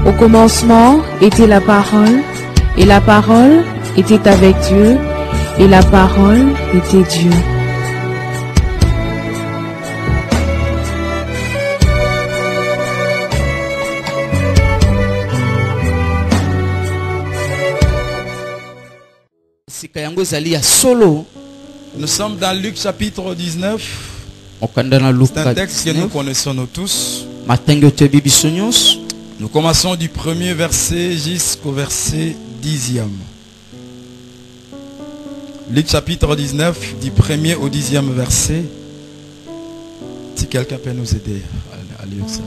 Au commencement était la parole, et la parole était avec Dieu, et la parole était Dieu. Nous sommes dans Luc chapitre 19. C'est un texte que nous connaissons nous tous. Nous commençons du premier verset jusqu'au verset 10e. Luc chapitre 19, du premier au 10e verset. Si quelqu'un peut nous aider à lire ça.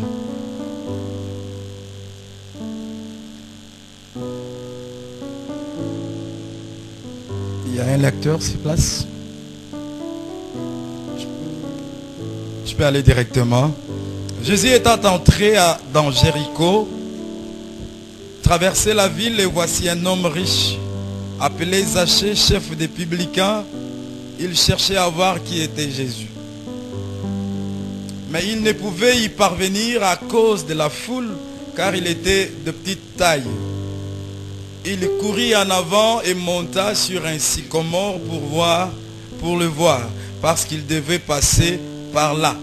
Il y a un lecteur sur place. Je peux aller directement. Jésus étant entré dans Jéricho, traversait la ville et voici un homme riche, appelé Zachée, chef des publicains. Il cherchait à voir qui était Jésus. Mais il ne pouvait y parvenir à cause de la foule, car il était de petite taille. Il courut en avant et monta sur un sycomore pour le voir, parce qu'il devait passer par là.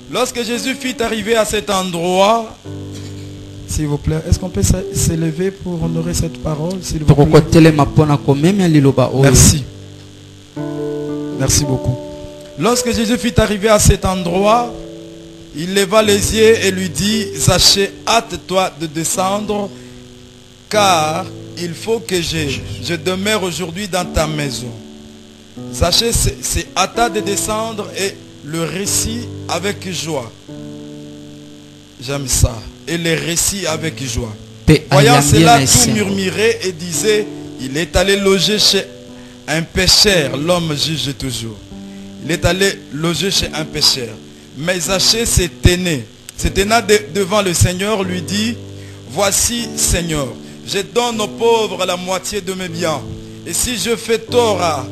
Lorsque Jésus fut arrivé à cet endroit, s'il vous plaît, est-ce qu'on peut s'élever pour honorer cette parole, s'il vous plaît? Merci. Merci beaucoup. Lorsque Jésus fut arrivé à cet endroit, il leva les yeux et lui dit, Zachée, hâte-toi de descendre, car il faut que je demeure aujourd'hui dans ta maison. Zachée s'est hâta de descendre et le récit avec joie. J'aime ça. Et le récit avec joie. Voyant cela, tout murmurait et disait, il est allé loger chez un pécheur. L'homme juge toujours. Il est allé loger chez un pécheur. Mais Zachée se tenait devant le Seigneur, lui dit, voici Seigneur, je donne aux pauvres la moitié de mes biens. Et si je fais tort à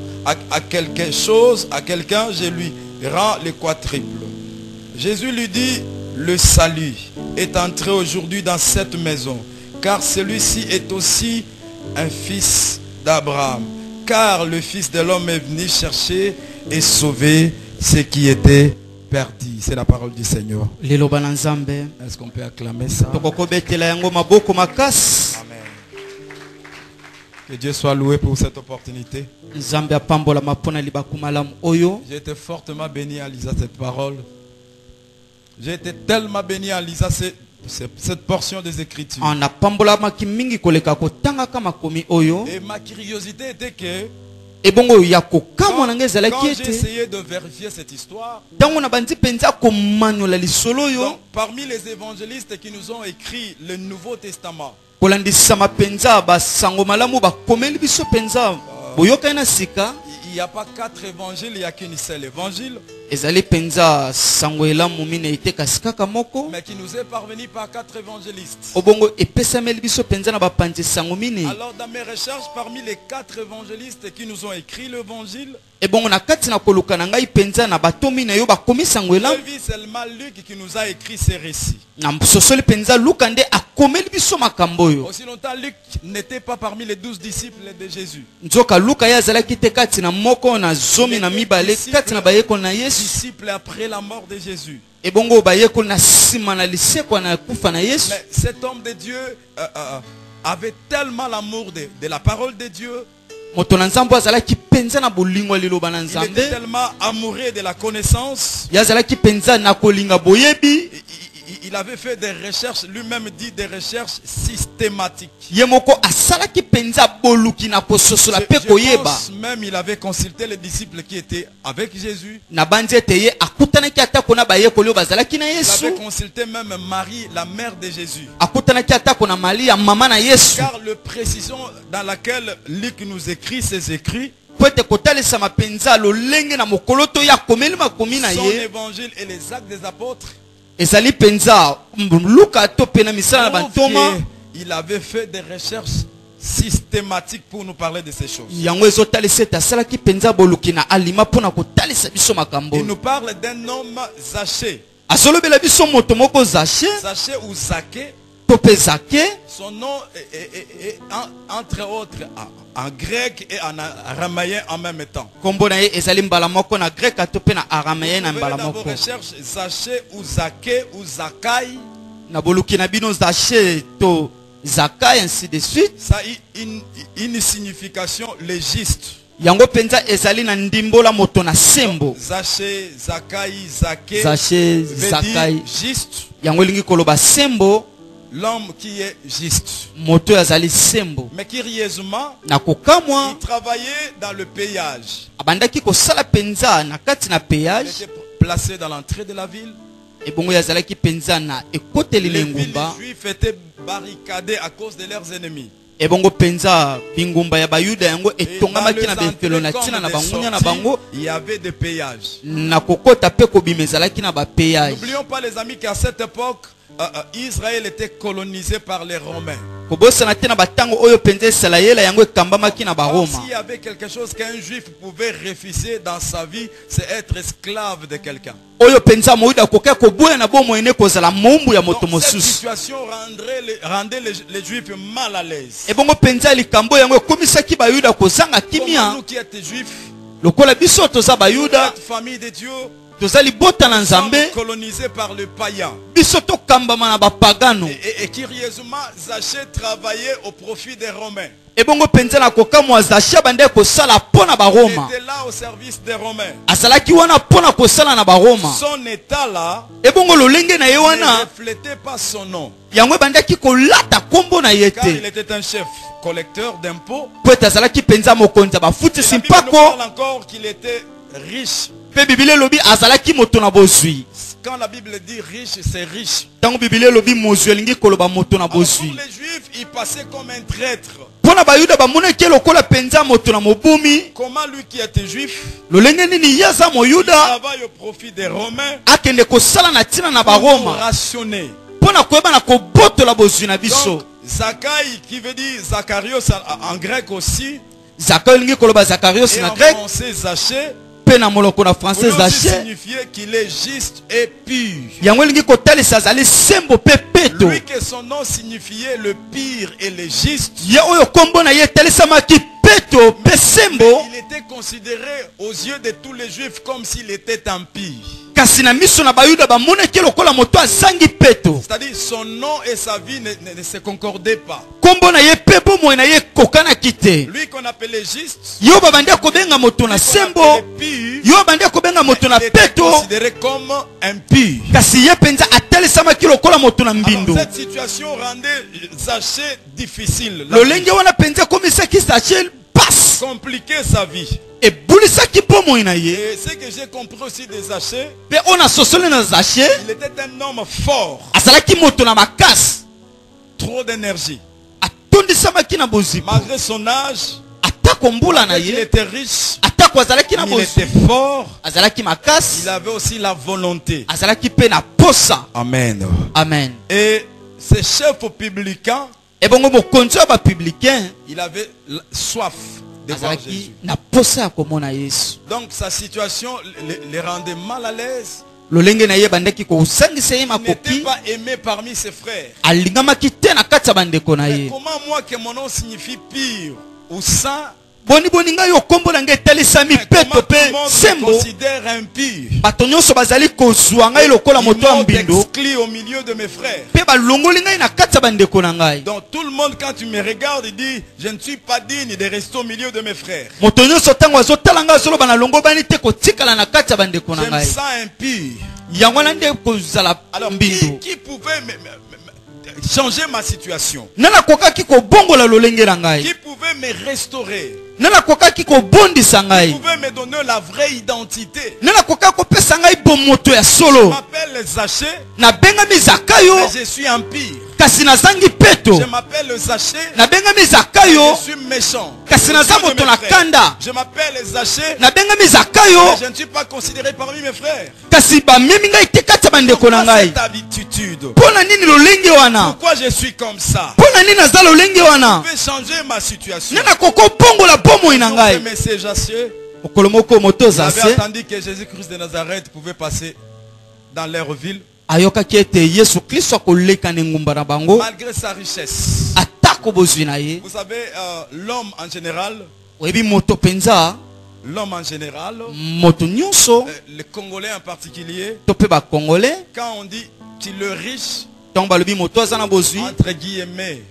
quelque chose, à quelqu'un, je lui rends le quadruple. Jésus lui dit, le salut est entré aujourd'hui dans cette maison, car celui-ci est aussi un fils d'Abraham. Car le Fils de l'homme est venu chercher et sauver ce qui était perdu. C'est la parole du Seigneur. Est-ce qu'on peut acclamer ça? Amen. Que Dieu soit loué pour cette opportunité. J'ai été fortement béni à lire cette parole. J'ai été tellement béni à lire cette portion des Écritures. Et ma curiosité était que quand j'ai essayé de vérifier cette histoire, donc, parmi les évangélistes qui nous ont écrit le Nouveau Testament, il n'y a pas 4 évangiles, il n'y a qu'une seule évangile. Mais qui nous est parvenu par 4 évangélistes. Alors dans mes recherches, parmi les 4 évangélistes qui nous ont écrit l'évangile, j'ai vu seulement Luc qui nous a écrit ces récits. Aussi longtemps Luc n'était pas parmi les 12 disciples de Jésus. Disciples après la mort de Jésus. Mais cet homme de Dieu avait tellement l'amour de la parole de Dieu. Il était tellement amoureux de la connaissance. Il avait fait des recherches, lui-même dit des recherches systématiques. Je pense même il avait consulté les disciples qui étaient avec Jésus. Il avait consulté même Marie, la mère de Jésus. Car le précision dans laquelle Luc nous écrit ses écrits, son évangile et les actes des apôtres, il avait fait des recherches systématiques pour nous parler de ces choses. Il nous parle d'un homme Zachée. Zachée ou Zaché. Topé Zaké. Son nom est entre autres en grec et en araméen en même temps. Kombonaye ezali mbala moko na grec atopé na araméen na mbala Dans vos moko. recherches, Zaché ou Zaké ou Zakai, Na boluki na bino Zaché to Zakai ainsi de suite. ça a une signification légiste. Yango penza ezali na ndimbola moto na sembo. Zaché, Zakai, Zaké Zaché veut Zakai. dire juste, Yango lingi koloba sembo l'homme qui est juste. moto yazali sembo. Mais curieusement, Na kokamwa il travaillait dans le péage. abandaki kosala penza na kati na Il péage. était placé dans l'entrée de la ville. Ebongo yazalaki penza na ekoteli Les ngumba. villes juifs étaient barricadées à cause de leurs ennemis. Ebongo penza bingumba ya bayuda yango Et dans etongamaki les na befelo na entrées tina na comme des bangunya na sorties, bango il y avait des péages. na kokota pe kobima ezalaki na bapéage. N'oublions pas les amis qu'à cette époque, Israël était colonisé par les Romains. Kobosana te na batango oyo penza Israela yango ekambamaki na Or, baroma. s'il y avait quelque chose qu'un juif pouvait refuser dans sa vie, c'est être esclave de quelqu'un. Oyo penza moyuda akoki koboya na bomo ene kozala mombu ya moto Donc, cette mosusu. situation rendait les juifs mal à l'aise. Ebongo penza likambo yango ekomisaki bayuda kozanga Comment kimia. nous qui étions juifs, Lokola biso toza bayuda cette famille de Dieu, toza libota na sommes nzambe colonisés par le païen. biso tokambama na bapagano. Et curieusement, Zaché travaillait au profit des Romains. Ebongo penza na kokamwa Zaché bande kosala pona Il baroma. était là au service des Romains. Azalaki wana pona kosala na baroma. Son état là Ebongo lolenge na ye ne wana reflétait pas son nom. yango bandaki kolata kombo na ye Car il te. était un chef collecteur d'impôts. Po ete azalaki penza mokonzi bafutisi La Bible nous mpako parle encore qu'il était riche. pe biblia elobi azalaki moto na bozwi. Quand la Bible dit riche, c'est riche. Ntango biblia elobi mozwi elingi koloba moto na Alors, pour bozwi. les Juifs, il passait comme un traître. Mpona bayuda bamonaki lokola penza moto na mobumi. Comment lui qui était juif Lolenge nini ye aza moyuda travaille au profit des Romains akende kosala na ntina na pour baroma rationner. mpona koyeba na kobotola bozwi na biso. Donc, Zakai, qui veut dire Zacharios en grec aussi, Zaka elingi koloba Zakarios et na en grec français Zaché, pe na moloko na français voulait aussi Zaché. signifier qu'il est juste et pur. Yango elingi kotalisa azali sembo pe peto. Lui que son nom signifiait le pire et le juste, Ye oyo kombo na ye etalisamaki peto pe sembo. il était considéré aux yeux de tous les juifs comme s'il était impie. Kasi na miso na bayuda bamonaki lokola moto azangi peto. C'est-à-dire son nom et sa vie ne se concordaient pas. Kombo na ye pe bomoi na ye ekokanaki te. Lui qu'on appelait juste, Yo babandi kobenga moto na lui qu'on sembo. appelait pur, Yo babandi kobenga moto na il était peto. considéré comme impur. Kasi ye penza atalisamaki lokola moto na mbindo. Alors, cette situation rendait Zaché difficile, Lolenge wana penza komisaki Zaché passe. compliquer sa vie. Ebulisaki bomoi na ye. Et ce que j'ai compris aussi de Zaché, Pe ona sosole na Zaché il était un homme fort, azalaki moto na makasi. trop d'énergie. Atondisamaki na bozipo. Malgré son âge, Atako mbula na il ye. était riche, Atako azalaki na il était bozipo. fort, Azalaki makasi. il avait aussi la volonté. Azalaki pe na posa. Amen. Amen. Et ce chef publicain, Ebongo mokonzi ya bapublicain il avait soif de voir azalaki Jésus. na posa ya komona Yesu. Donc sa situation les rendait mal à l'aise. Lolenge na ye bandaki kosangisa ye Il n'était makoki. pas aimé parmi ses frères. Alingamaki te na kati ya bandeko na Mais ye. comment moi que mon nom signifie pur ou saint, Boni boni ngai yo kombo na ngai etalisami comment peto tout pe le monde me sembo. considère impur? Bato nyonso bazali kozwa ngai lokola Ils moto ya m'ont mbindo. exclu au milieu de mes frères. Pe balongoli ngai na kati ya bandeko na ngai. Donc tout le monde quand tu me regardes il dit je ne suis pas digne de rester au milieu de mes frères. Moto nyonso ntango azotala ngai azoloba na longo bani te kotikala na kati ya bandeko na Je me ngai. sens impur. Yango wana nde kozala Alors mbindo. qui pouvait changer ma situation? Nana kokaki kobongola lolenge na ngai. Qui pouvait me restaurer? Nana kokaki kobondisa Qui ngai. pouvait me donner la vraie identité? Nana kokaki kopesa ngai bomoto ya Je solo. m'appelle Zaché, Nabengami Zakayo mais je suis impur. kasi nazangi peto. Je m'appelle Zaché, Nabengami mais Zakayo je suis méchant. kasi Aux naza yeux de moto mes na frères. kanda. Je m'appelle Zaché, Nabengami Zakayo mais je ne suis pas considéré parmi mes frères. kasi bamemi ngai te kati ya bandeko na Pourquoi ngai. cette habitude? Mpona nini lolenge wana? Pourquoi je suis comme ça? Mpona nini naza lolenge wana? Je vais changer ma situation. Nana kokobongola bomoi na Donc, ngai. ce message Zaché, Mokolo moko moto ils avaient Zaché attendu que Jésus-Christ de Nazareth pouvait passer dans leur ville. ayoka kiete Yesu Kristo akoleka ngumba na bango malgré sa richesse. atako bozwi na ye. Vous savez, l'homme en général, Oyebi moto penza l'homme en général, moto nyonso les Congolais en particulier, to pe ba congolais quand on dit qu'il est riche, tant balobi moto azana bozwi entre guillemets,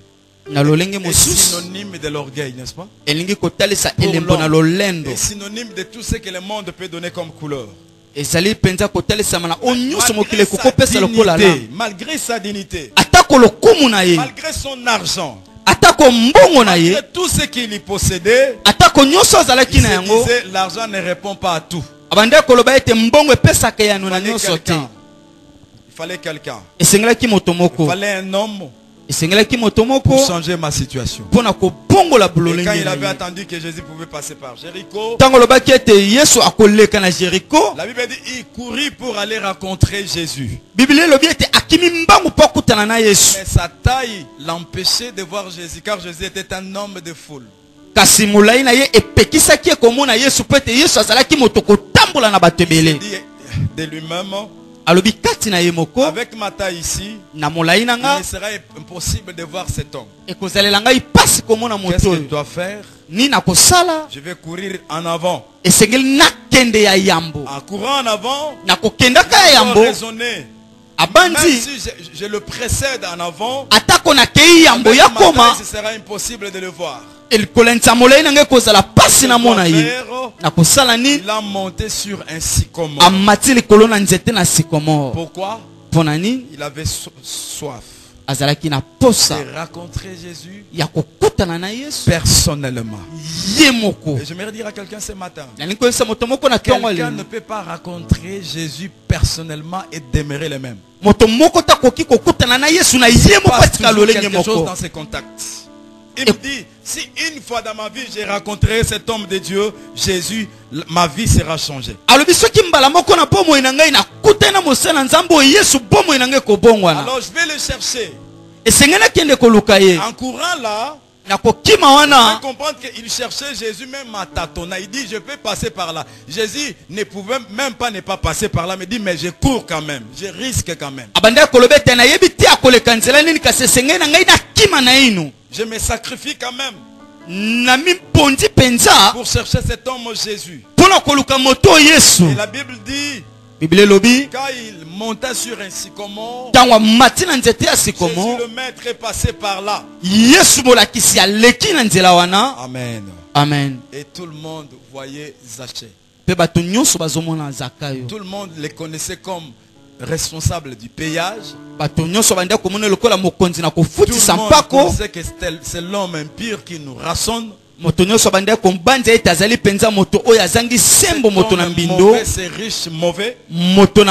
na lolenge est mosusu synonyme de l'orgueil, n'est-ce pas? elingi kotalisa Pour elembo na l'homme, lolendo est synonyme de tout ce que le monde peut donner comme couleur. ezali penza kotalisa mana o nyonso mokile Malgré sa kokopesa lokola la dignité, malgré sa dignité, atako lokumu na ye malgré son argent, atako mbongo na ye malgré tout ce qu'il y possédait, atako nyonso azalaki il na se yango disait l'argent ne répond pas à tout. abandi koloba ete mbongo epesaka yano na nyonso te. Il fallait quelqu'un. Esengelaki moto Il moko fallait un homme esengelaki moto moko pour changer ma situation. mpona kobongola Et quand bulolenge il na avait ye. attendu que Jésus pouvait passer par Jéricho, Ntango lobaki ete Yesu akoleka na Jericho, la Bible dit il courut pour aller rencontrer Jésus. Biblia elobi ete akimi mbangu mpo akutana na Yesu. Mais sa taille l'empêchait de voir Jésus, car Jésus était un homme de foule. Kasi molai na ye epekisaki ekomona Yesu mpo ete Yesu azalaki moto kotambola na bato Il s'est ebele. dit de lui-même, Alobi kati na ye moko avec ma taille ici, na molai na il nga ne sera impossible de voir cet homme. ekozalela ngai pasi komona Qu'est-ce moto que je oyo. dois faire? Nini nakosala? Je vais courir en avant. Esengeli nakende ya yambo. En courant en avant, Nakokendaka ya je yambo. vais raisonner. Même Abandi si je le précède en avant, atako nakei yambo avec ya ma taille, koma ce sera impossible de le voir. elikolenza molai na ngai ekozala pasi na mona ye. Faire, Nakosala nini? il a monté sur un sycomore. Amati likolo na nzete na sycomore. Pourquoi? Mpona nini? Il avait soif Azalaki na posa de rencontrer Jésus ya kokutana na Yesu personnellement. ye moko. Et j'aimerais dire à quelqu'un ce matin, Nalingi koyebisa moto moko na tongo quelqu'un lelo. ne peut pas rencontrer Jésus personnellement et demeurer le même. Moto moko takoki kokutana na Yesu na ye Il moko passe atika toujours lolenge quelque chose moko. dans ses contacts. Il me dit, si une fois dans ma vie j'ai rencontré cet homme de Dieu, Jésus, ma vie sera changée. Alobi soki mbala moko na bomoi na ngai nakutana na mosala nzambe oyo Yesu bomoi na ngai kobongwana. Alors je vais le chercher. Esengeli akende koluka ye. En courant là, Nakokima on wana peut comprendre qu'il cherchait Jésus même à tâtonnant. Il dit, je peux passer par là. Jésus ne pouvait même pas ne pas passer par là. Mais il dit, mais je cours quand même. Je risque quand même. abandi akoloba ete nayebi te akoleka nzela nini kasi esengeli na ngai nakima na inu. Je me sacrifie quand même Na mimpondi penza pour chercher cet homme Jésus. mpona koluka moto Yesu. Et la Bible dit, Biblia elobi quand il monta sur un sycomore, ntango amati na nzete ya Jésus sikomo le maître est passé par là. Yesu molakisi aleki na nzela wana. Amen. Amen. Et tout le monde voyait Zachée. Mpe bato nyonso bazomona Zakayo. Tout le monde les connaissait comme responsable du payage. Bato nyonso bandi komona lokola mokonzi na Tout le kofutisa monde mpako. pensait que c'est l'homme impur qui nous rassonne. Moto nyonso bandi kombanza ete azali penza moto oyo azangi sembo, moto na mbindo, Mauvais, c'est riche, mauvais. moto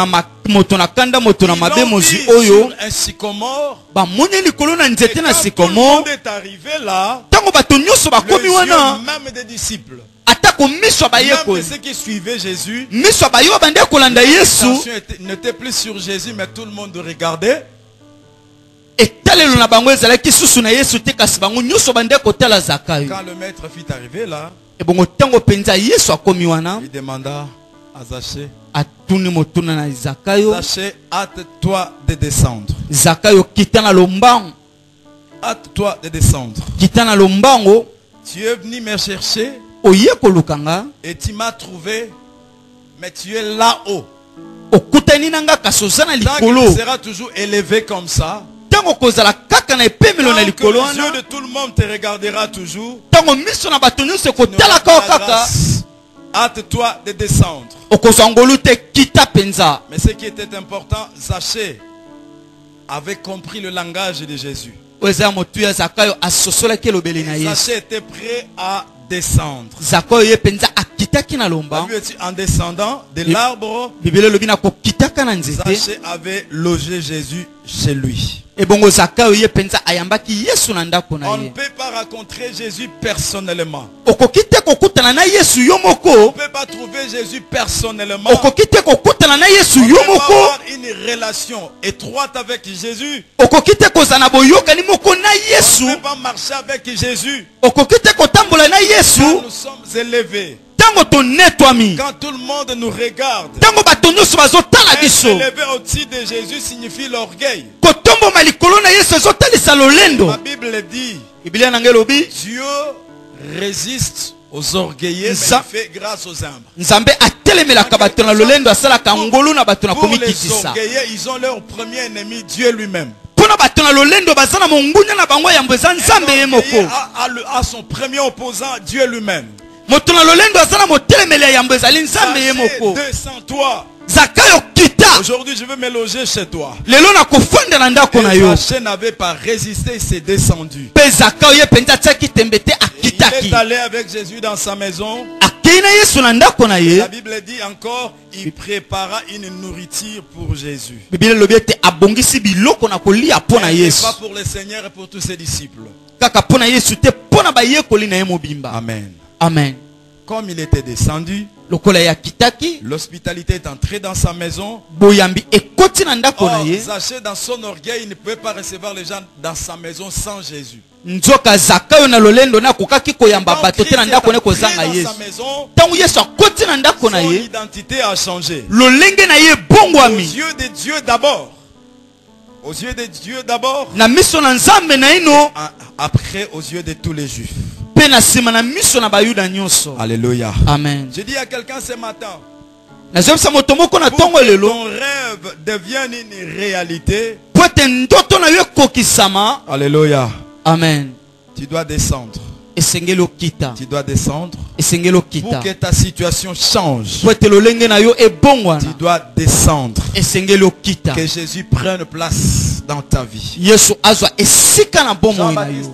na kanda, moto na mabe mozi Ils l'ont mis oyo sur un sycomore. bamoni likolo na Et nzete na quand tout le sikomo. monde est arrivé là, Ntango bato nyonso les bakomi yeux wana même des disciples, atako miso ya même bayekoli, ceux qui suivaient Jésus, miso ya bayo bandi kolanda Yesu, l'attention n'était plus sur Jésus, mais tout le monde regardait. etalelo na bango ezalaki susu na Yesu te, kasi bango nyonso bandi kotala Zakayo. Quand le maître fut arrivé là, Ebongo ntango penza Yesu akomi wana, il demanda à Zachée, atuni motuna na Zakayo. Zachée, hâte-toi de descendre. Zakayo kita na lombango, Hâte-toi de descendre. kita na lombango, Tu es venu me chercher oye kolukanga, et tu m'as trouvé, mais tu es là-haut. okutani nanga kasi oza na Tant likolo. qu'il sera toujours élevé comme ça, Ntango kozala kaka na epemelo na tant que likolo les yeux wana, de tout le monde te regardera toujours, ntango miso na bato nyonso tu n'auras ekotala pas kao la kaka, grâce. Hâte-toi de descendre. okozwa ngolu te, kita penza. Mais ce qui était important, Zachée avait compris le langage de Jésus. Oyo eza motu ya Zakayo asosolaki elobeli na Yesu. Zachée était prêt à descendre. Zakayo ye penza akitaki na lombango. En descendant de l'arbre, Biblia elobi na kokitaka na nzete. Zachée avait logé Jésus chez lui. Ebongo Zakayo ye penza ayambaki Yesu na ndako na On ne ye. peut pas rencontrer Jésus personnellement. Okoki te kokutana na Yesu yo On moko. ne peut pas trouver Jésus personnellement. Okoki te kokutana na Yesu On ne yo peut pas moko. avoir une relation étroite avec Jésus. Okoki te kozana boyokani moko na On Yesu. ne peut pas marcher avec Jésus. Okoki te kotambola na Yesu. Quand nous sommes élevés. tango tonetwami quand tout le monde nous regarde, tango bato nyonso bazotala biso élevé au-dessus de Jésus signifie l'orgueil. kotomboma likolo na yesu ezotalisa lolendo. Ma Bible dit, Biblia nange elobi Dieu résiste aux orgueilleux, mais il fait grâce aux humbles. nzambe atelemelaka bato na lolendo, asalaka ngolu na bato na Pour les komikitisa. orgueilleux, ils ont leur premier ennemi, Dieu lui-même. Mpona bato na lolendo baza na mongunya na bango yambo eza nzambe ye moko. À son premier opposant, Dieu lui-même. moto na lolendo aza na motelemeli ya yambo ezali nzambe ye moko. Sans toi. Zakayo kita. Aujourd'hui, je veux me loger chez toi. lelo na kofanda na ndako na yo. Zaché n'avait pas résisté, il s'est descendu. Pe Zakayo ye penza tiaki tembe te Il akitaki. est allé avec Jésus dans sa maison. akei na yesu na ndako na ye. La Bible dit encore, il prépara une nourriture pour Jésus. Biblia elobi ete abongisi biloko na kolia mpo na Et yesu. pas pour le Seigneur et pour tous ses disciples. Kaka mpo na yesu te, mpo na bayekoli na ye mobimba. Amen. Amen. Comme il était descendu, lokola ya kitaki, l'hospitalité est entrée dans sa maison. boyambi ekoti na ndako na Or, ye. Zaché dans son orgueil, il ne pouvait pas recevoir les gens dans sa maison sans Jésus. nzoka Zakayo na lolendo na kokaki koyamba Quand bato te na Christ ndako est ne entré kozanga dans yesu. sa maison, Tango yesu akoti na ndako na son ye, identité a changé. lolenge na ye Aux bongwami. yeux de Dieu d'abord. Aux yeux de Dieu d'abord. Na miso na nzambe na ino, Après, aux yeux de tous les Juifs. pe na sima na miso na bayuda nyonso. Alléluia. Amen. Je dis à quelqu'un ce matin, nazobisa moto moko na pour tongo que lelo, ton rêve devienne une réalité, po ete ndoto na yo ekokisama. Alléluia, Amen. tu dois descendre. Esengeli okita. Tu dois descendre. Esengeli Pour okita. que ta situation change, Po ete lolenge na yo tu ebongwana. dois descendre. Esengeli okita. Que Jésus prenne place dans ta vie. Yesu azwa esika na bomoi na yo.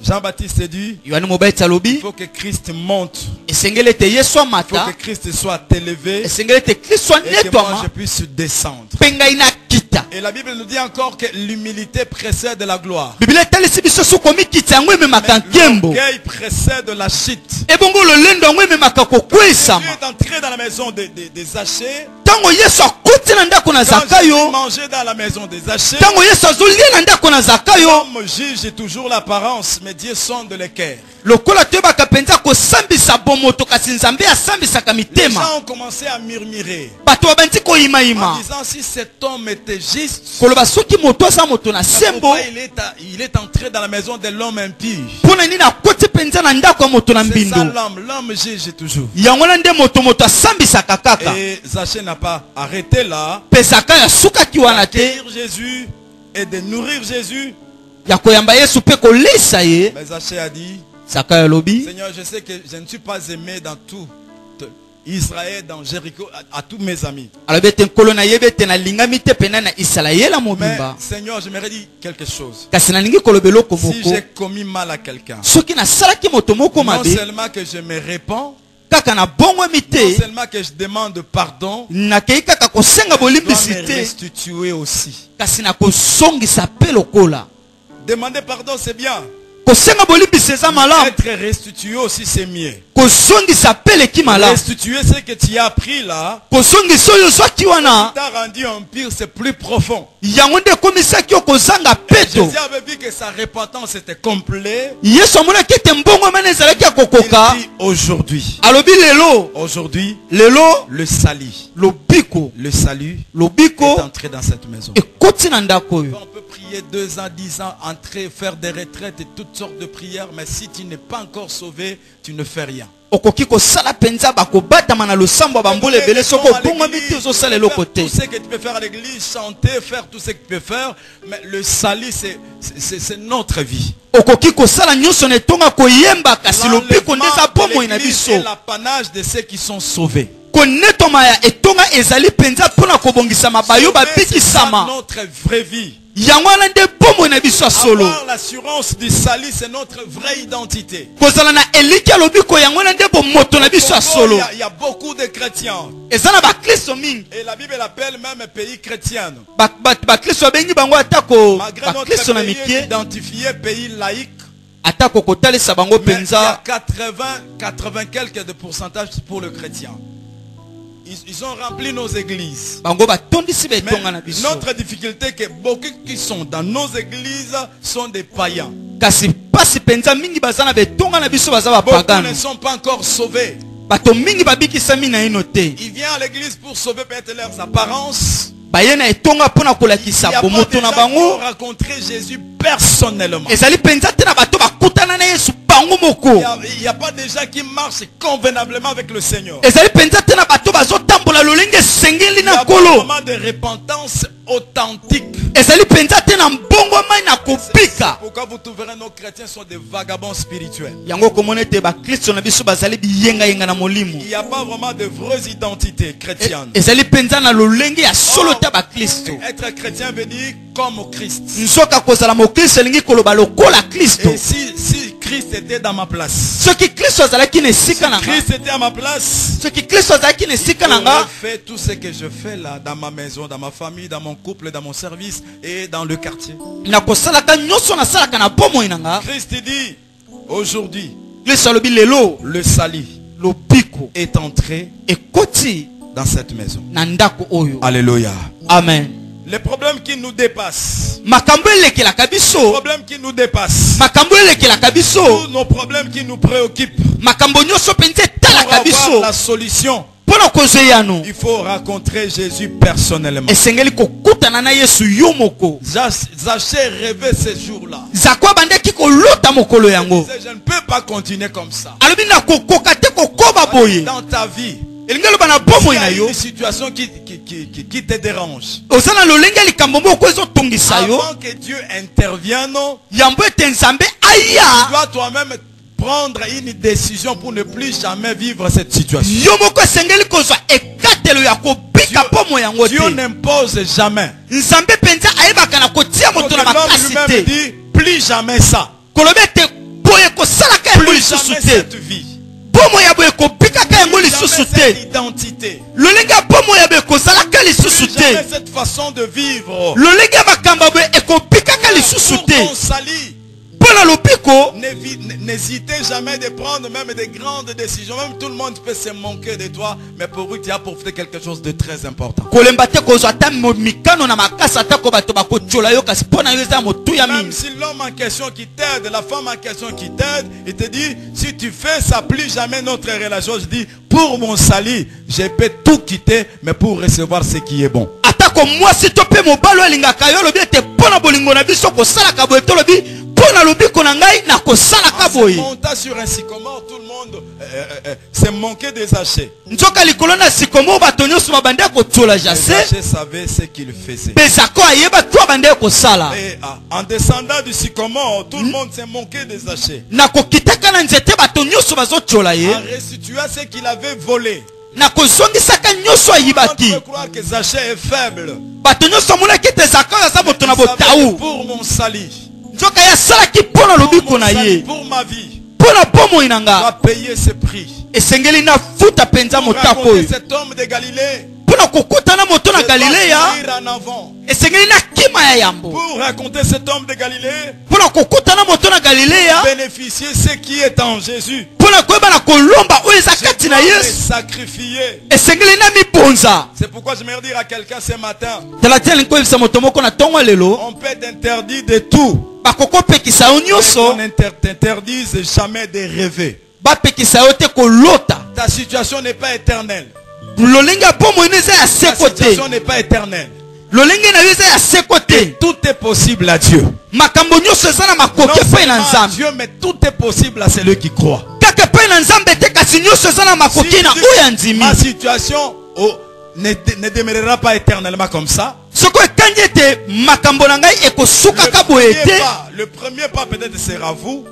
Jean-Baptiste dit, Yohane Mobaiti il alobi, faut que Christ monte. esengeli ete Yesu Il faut amata, que Christ soit élevé esengeli ete Kristo et que moi je anetwama, puisse descendre. pe ngai nakita. Et la Bible nous dit encore que l'humilité précède la gloire. Biblia etalisi biso so komikita yango ememaka nkembo. L'orgueil précède la chute. Ebongo lolendo yango ememaka Jésus kokweisama. est entré dans la maison des Zachée. Tango Yesu akoti na ndako na Quand Jésus Zakayo, mangeait dans la maison des Zachée, tango Yesu azolia na ndako na Zakayo, l'homme juge toujours l'apparence, mais Dieu sonde le cœur. lokola toyebaka penza kosambisa bomoto kasi nzambe asambisaka Les mitema. gens ont commencé à murmurer Bato babandi en koyimayima disant si cet homme était juste, koloba soki moto aza moto na sembo, pourquoi il est entré dans la maison de l'homme impie. mpona nini akoti penza na ndako ya moto na C'est ça mbindo. l'homme juge toujours. Yango wana nde moto asambisaka kaka. Et Zachée n'a pas arrêté là. Pe Zakayo asukaki wana te D'accueillir Jésus et de nourrir Jésus. ya koyamba Yesu mpe kolesa ye. Mais Zachée a dit, Zakayo alobi, Seigneur, je sais que je ne suis pas aimé dans tout Israël, dans Jéricho, à tous mes amis. alobi ete nkolo nayebi ete nalingami te pena na Isalaela Mais mobimba, Seigneur, je me dit quelque chose. kasi nalingi koloba eloko Si moko. j'ai commis mal à quelqu'un, Soki nasalaki moto moko non mabe, seulement que je me répands, kaka na bongwami non te, seulement que je demande pardon, nakei kaka kosenga je dois bolimbisi me te, restituer aussi. kasi na kozongisa pe lokola. Demander pardon, c'est bien. Kosenga bolimbisi eza malamu, Être restitué aussi, c'est mieux. kozongisa pe leki malamu. Restituer ce que tu as pris là, Kozongisa oyo ozwaki wana, t'a rendu empire, c'est plus profond. yango nde ekomisaki yo kozanga peto. Jésus avait vu que sa repentance était complète. Yesu amonaki ete mbongo mana ezalaki ya Il kokoka, dit aujourd'hui, alobi lelo, aujourd'hui, lelo le salut, lobiko, le salut est lobiko entré dans cette maison. ekoti na ndako oyo. On peut prier 2 ans, 10 ans, entrer, faire des retraites et toutes sortes de prières, mais si tu n'es pas encore sauvé, tu ne fais rien. Okoki kosala penza bakobatama na losambo ya bambula ebele soko obongwami te ozosala eloko te. Tout ce que tu peux faire à l'église, chanter, faire tout ce que tu peux faire, mais le salut, c'est notre vie. Okoki kosala nyonso na etonga koyemba kasi lobiko nde eza L'enlèvement bomoi de na l'église biso. est l'apanage de ceux qui sont sauvés. Konetoma ya etonga ezali penza mpona kobongisama bayo Sauver, c'est ça babikisama. notre vraie vie. Yango wana nde bomoi na biso ya solo. Avoir l'assurance du salut, c'est notre vraie identité. Kozala na eliki ya lobiko yango wana nde bomoto na biso ya solo. Il y a beaucoup de chrétiens. Eza na bakristo mingi. Et la Bible appelle même pays chrétien. Bakristo babengi bango atako Malgré bakristo na notre pays est mikie. identifié pays laïque, Atako kotalisa bango mais il y a penza. 80 quelques de pourcentage pour le chrétien. Ils ont rempli nos églises. Bango batondisi Mais betonga na biso. notre difficulté est que beaucoup qui sont dans nos églises sont des païens. kasi pasi penza mingi bazana betonga na biso bazaba Beaucoup pagano. ne sont pas encore sauvés. Bato mingi babikisami na inote. Ils viennent à l'église pour sauver peut-être leurs apparences. Bayena etonga pona Il kolakisa n'y a pas bomoto de na gens qui ont bango. rencontré Jésus personnellement. Ezali penza te na bato bakutana na Yesu bango moko. Il n'y a pas de gens qui marchent convenablement avec le Seigneur. Ezali penza te na bato bazotambola lolenge sengeli Il n'y na a pas un kolo. moment de repentance authentique. Ezali penza te na mbongo mai na kopika. Pourquoi vous trouverez nos chrétiens sont des vagabonds spirituels. Yango komona te ba Kristo na biso bazali biyenga yenga na molimo. Il n'y a pas vraiment de vraies identités chrétiennes. Ezali penza na lolenge ya solo te ba Kristo. Être chrétien veut dire comme au Christ. Nsoka kozala mo Kristo elingi koloba lokola Kristo. Et si Christ était dans ma place, Ce qui Kristo azalaki na esika na nga. Christ était à ma place, Ce qui Kristo azalaki na esika na j'aurais nga. fait tout ce que je fais là, dans ma maison, dans ma famille, dans mon couple, dans mon service et dans le quartier. Na kosalaka nyonso na salaka na bomoi na nga. Christ dit, aujourd'hui, Kristo alobi lelo le salut lobiko est entré ekoti dans cette maison. na ndako oyo. Alléluia. Amen. Les problèmes qui nous dépassent, Makambo elekelaka les biso. problèmes qui nous dépassent, Makambo elekelaka tous biso. nos problèmes qui nous préoccupent, Makambo nyonso penze pour talaka avoir biso. la solution, Pona kozeyano. il faut rencontrer Jésus personnellement. Esengeli kokutana na Yesu yo moko. Zaché rêvait ces jours-là. Zakwa bandeki kolota mokolo Il yango. disait, je ne peux pas continuer comme ça. Alobi na kokoka te kokoba boye. Dans ta vie, Elingelo bana il bomoi y na a yo. une situation qui te dérange. Osana lolenge likambo moko ezotungisa yo. Avant que Dieu intervienne, Yambo ete nzambe tu aya. dois toi-même prendre une décision pour ne plus jamais vivre cette situation. Yo moko esengeli kozwa ekatelo ya kobika pomo yango Dieu te. n'impose jamais. Nzambe penza ayebaka na kotia moto na L'homme makasi lui-même te. dit, plus jamais ça. Kolobe te boye kosalaka yango Plus lisusu jamais te. cette vie. Pomo ya boye kobikaka yango Plus lisusu jamais cette te. identité. Lolenge ya pomo ya boye kozalaka lisusu Plus jamais te. cette façon de vivre. Lolenge ya makambo ya boye ekobikaka lisusu Pour te. ton salut, Mpona lobiko n'hésitez jamais de prendre même des grandes décisions. Même tout le monde peut se manquer de toi, mais pour lui, tu as profité quelque chose de très important. kolemba te kozwa ata mikano na makasi atako bato bakotiola yo kasi mpona yo eza motuya Même mingi. si l'homme en question qui t'aide, la femme en question qui t'aide, il te dit, si tu fais ça, plus jamais notre relation. Je dis, pour mon salut, je peux tout quitter, mais pour recevoir ce qui est bon. Atako mwasi to pe mobalo elingaka yo lobi ete mpona bolingo na biso kosalaka boye to lobi mpona lobiko na ngai na kosalaka En se boye. montant sur un sycomore, tout le monde s'est manqué des hachets. Nzoka likolo na sikomo bato nyonso babandi kotiola Les jase. hachets savaient ce qu'ils faisaient. Pesako ayeba to abandi kosala. Et en descendant du sycomore, tout le monde s'est manqué des hachets. Na kokitaka na nzete bato nyonso bazotiola ye. En restituant ce qu'il avait volé. Na kozongisaka nyonso On ayibaki. peut croire que Zaché est faible. Bato nyonso amonaki ete zaka oyo aza moto na Il savait botawu. que pour mon salut, Nzoka ye asalaki mpona pour, lobiko mon na salut, ye. pour ma vie, Mpona bomoi na je dois nga. payer ce prix. Esengeli na futa penza Pour motako raconter oyo. cet homme de Galilée, Mpona kokutana moto na je dois Galileya. courir en avant. Esengeli na kima ya yambo. Pour raconter cet homme de Galilée, Mpona kokutana moto na Galileya. bénéficier ce qui est en Jésus. Mpona koyeba na kolomba oyo eza Je kati dois na me Yesu. sacrifier. Esengeli na mibonza. C'est pourquoi je me dire à quelqu'un ce matin, Tala tia lingo yebisa moto moko na tongo lelo. on peut t'interdire de tout. Bakokopekisa yo Mais nyonso. on t'interdise jamais de rêver. Bapekisa yo te kolota. Ta situation n'est pas éternelle. Lolenge ya bomoi no eza ya Ta seko te. situation n'est pas éternelle. Lolenge na yo eza ya seko te. Tout est possible à Dieu. Makambo nyonso eza na Non makoki epai na seulement à Nzambe. Dieu, mais tout est possible à celui qui croit. Kaka epai na Nzambe te kasi nyonso eza na makoki na oyo andimi. ma situation ne demeurera pas éternellement comme ça. Soko ekangi ete makambo na ngai ekosukaka boye te. Le premier pas peut-être sera vous.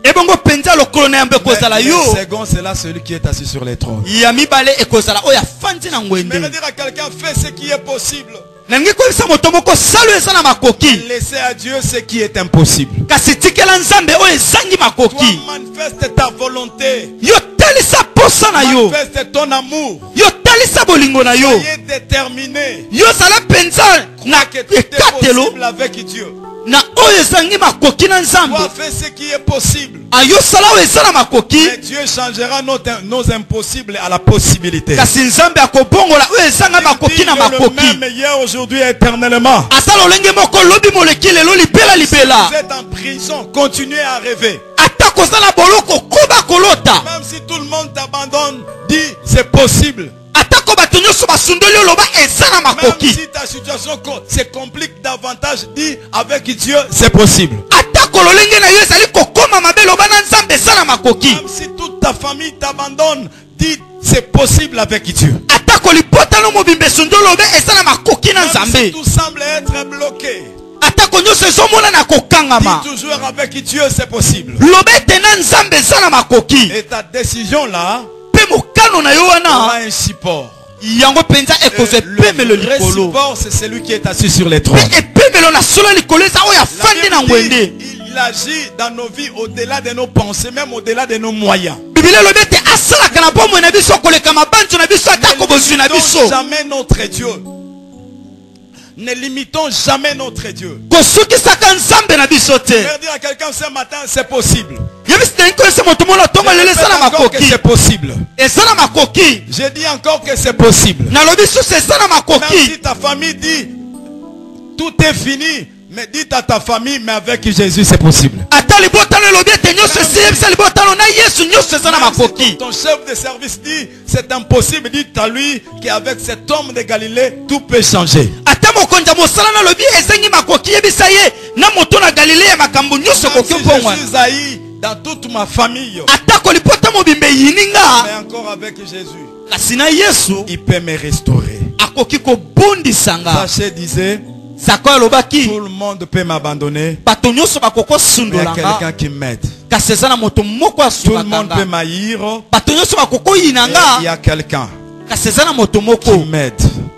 Ebongo penza lokolo na yambe ekozala Le yo. second, c'est là celui qui est assis sur les trônes. Ya mibale ekozala oyo afandi na Mais ngwende. dire à quelqu'un, fais ce qui est possible. Nalingi koyebisa moto moko salo eza na makoki. Laissez à Dieu ce qui est impossible. Kasi tikela Nzambe oyo ezangi Toi, makoki. manifeste ta volonté. Yo talisa posa na yo. Manifeste ton amour. Yo talisa bolingo na yo. Soyez déterminé. Yo zala penza na Que tout est ekatelo. possible avec Dieu. na oyo ezangi makoki na nzambe doit faire ce qui est possible. ayosala oyo eza na makoki Mais Dieu changera nos impossibles à la possibilité. kasi nzambe akobongola oyo ezanga makoki na Le makoki même hier, aujourd'hui, éternellement. asala olenge moko lobi moleki lelo libela libela Vous êtes en prison, continuez à rêver. ata kozala boloko koba kolota Même si tout le monde t'abandonne, dis c'est possible. atako bato nyonso basundoli oloba eza na Même makoki si ta situation se complique davantage, dis avec Dieu c'est possible. atako lolenge na yo ezali kokoma mabe loba na nzambe eza na makoki Même si toute ta famille t'abandonne, dis c'est possible avec Dieu. atako libota no mobimba esundi olobe eza na makoki na Même si nzambe tout semble être bloqué, atako nyonso ezomona na kokangama dis toujours avec Dieu c'est possible. loba ete na nzambe eza na makoki Et ta décision là mpe mokano na yo aura wana un support. yango mpenza ekozwa epemelo Le vrai likolo support, c'est celui qui est assis sur les trônes. mpe epemelo na solo likolo eza oyo La afandi na Bible dit, ngwende il agit dans nos vies au-delà de nos pensées, même au-delà de nos moyens. biblia elobi ete asalaka na bomoi na biso koleka mabanzo na biso atako bozwi na Ne biso limitons jamais notre Dieu. Ne limitons jamais notre Dieu. kosukisaka nzambe na biso te Je vais dire à quelqu'un ce matin, c'est possible. yebisi nayi koyesa moto mona tongo lelo eza na Répète encore que makoki c'est possible. eza na makoki Je dis encore que c'est possible. nalobi susu eza na Même makoki si ta famille dit tout est fini, mais dites à ta famille, mais avec Jésus c'est possible. ata libotano elobi ete nyonso esiyebisa libotano na yesu nyonso eza na Même si makoki ton chef de service dit c'est impossible, dites à lui qu'avec cet homme de Galilée, tout peut changer. ata mokonzi ya mosala nalobi ezengi makoki yebisa ye na moto na galilea makambo nyonso Même ekoki si obongwana je suis haï dans toute ma famille, atako lipota mobimba eyininga mais encore avec Jésus, kasi na yesu il peut me restaurer. akoki kobundisanga Sachez, disait, sako alobaki tout le monde peut m'abandonner, bato nyonso mais il y a bakokosundolanga quelqu'un qui m'aide. kasi eza na moto moko Tout le monde peut asungakanga m'haïr, bato nyonso mais il y bakokoyinanga a quelqu'un kasi eza na moto qui moko m'aide,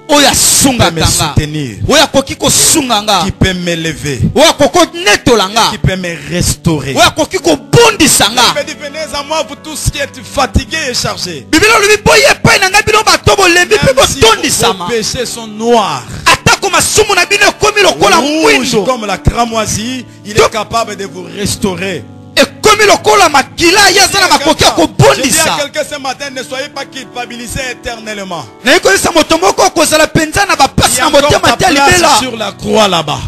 oyo qui peut me asungakanga soutenir, oyo akoki kosunganga qui peut m'élever, oyo akokonetolanga qui peut me restaurer. oyo akoki kobundisanga Il me dit, venez à moi, vous tous qui êtes fatigués et chargés. biblia olobi boye epai na ngai bino bato bolembi mpe Même si vos botondisama péchés sont noirs, atako masumu na bino ekomi lokola rouges mwindo comme la cramoisie, il est capable de vous restaurer. ekomi lokola makila ye aza na makoki ya Je dis à kobondisa quelqu'un ce matin, ne soyez pas culpabilisés éternellement. naye koyesa moto moko kozala mpenza na Il bapasi y a na encore motema ta te ya place libela sur la croix là-bas.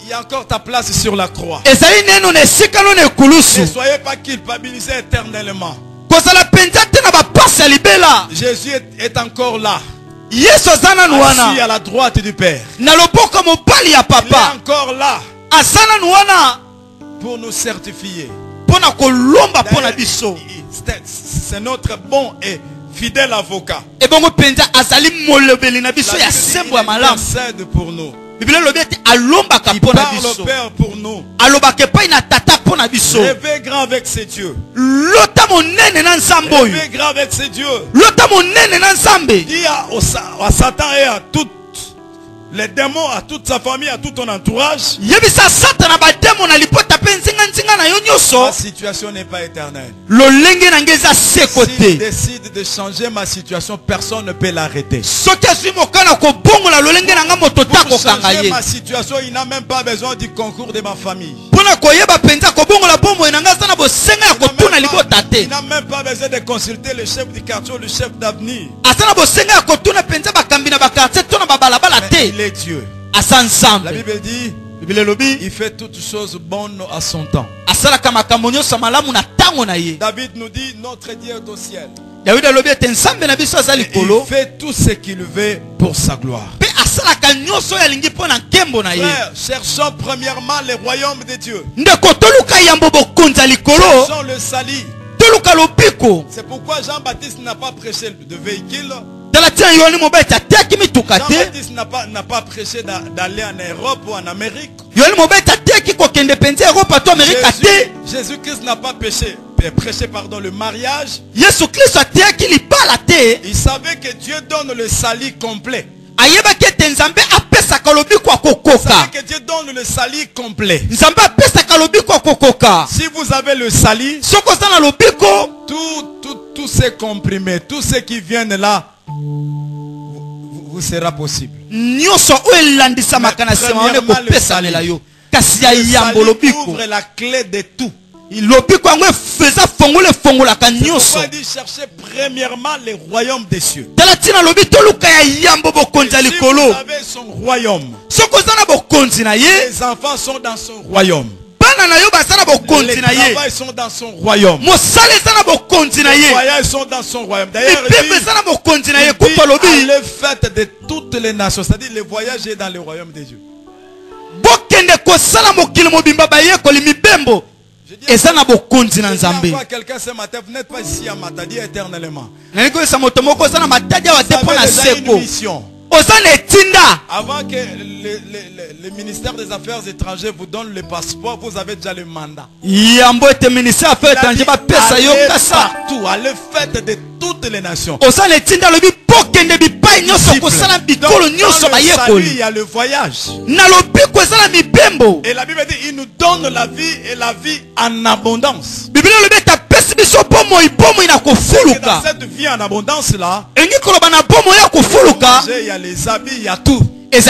Il y a encore ta place sur la croix. ezali neno na esika no na ekulusu Ne soyez pas culpabilisés éternellement. kozala mpenza te na bapasi ya libela Jésus est encore là, yesu aza nanu assis wana à la droite du Père. na loboko mobali ya Il est papa encore là aza nanu wana pour nous certifier. mpo na kolomba mpo na D'ailleurs, biso c'est notre bon et fidèle avocat. ebongo mpenza azali molobeli na La biso Bible ya dit, sembo il ya malamu intercède pour nous. biblia elobi ete alombaka Il mpo na parle au biso Père pour nous. alobaka epai na tata mpo na biso Rêvez grand avec ces dieux. lota monene na nzambe oyo Rêvez grand avec ces dieux. lota monene na nzambe Dis à Satan et à tous les démons, à toute sa famille, à tout ton entourage, yebisa satana bademo na lipota mpe nzinga na yo nyonso ma situation n'est pas éternelle. lolenge na ngai eza seko S'il te décide de changer ma situation, personne ne peut l'arrêter. soki azwi mokana kobongola lolenge na ngai moto te Pour akokanga changer ye ma situation, il n'a même pas besoin du concours de ma famille. mpo na koyeba mpenza kobongola bomoi na ngai aza na bosenga ya kotuna libota te Il n'a même pas besoin de consulter le chef du quartier ou le chef d'avenir. aza na bosenga ya kotuna mpenza bakambi na bakartier to na babalabala Mais te il est Dieu. aza La nzambe Bible dit, biblia elobi il fait toutes choses bonnes à son temps. asalaka makambo nyonso malamu na ntango na ye David nous dit, notre Dieu est au ciel. dawidi alobi ete nzambe na biso aza Et il likolo fait tout ce qu'il veut pour sa gloire. mpe asalaka nyonso oyo alingi mpo na nkembo na ye Frère, cherchons premièrement le royaume de Dieu. ndeko toluka yambo bokonzi ya likolo Cherchons le salut. toluka lobiko C'est pourquoi Jean-Baptiste n'a pas prêché de véhicule. tala tina yohani mobali ete ateyaki mituka te Jean-Baptiste n'a pas prêché d'aller en Europe ou en Amérique. yohani mobali ete ateyaki kokende mpenza eropa to amerika te Jésus-Christ n'a pas prêché le mariage. yesu kristo ateyaki libala te Il savait que Dieu donne le salut complet. ayebaki ete nzambe apesaka lobiko ya Il kokoka savait que Dieu donne le salut complet. nzambe apesaka lobiko ya kokoka Si vous avez le salut, soki oza na lobiko tous ces comprimés, tous ceux qui viennent là, vous vous sera possible. Nyonso oelandisa makanasema wane ko pesa mela yo. Kasi ya yambo lobiko. Ouvre la clé de tout. Lobiko ngwe feza fongole fongola ka nyonso. Pourquoi dit chercher premièrement les royaumes des cieux. Talatina lobi toluka ya yambo bokonza likolo. Vous avez son royaume. Soko zana bokonzi na ye. Les enfants sont dans son royaume. Les travailleurs sont dans son royaume. Les voyages sont dans son royaume. D'ailleurs, il dit le fait de toutes les nations. C'est-à-dire le voyage est dans le royaume des dieux. Je dis à quelqu'un ce matin, vous n'êtes pas ici à Matadi éternellement. Vous avez déjà une mission. Avant que le ministère des Affaires étrangères vous donne le passeport, vous avez déjà le mandat. Partout, à le fait de toutes les nations. Dans le salut, il y a le voyage. Et la Bible dit, il nous donne la vie et la vie en abondance. Et dans cette vie en abondance là, il y a les habits, il y a tout. Mais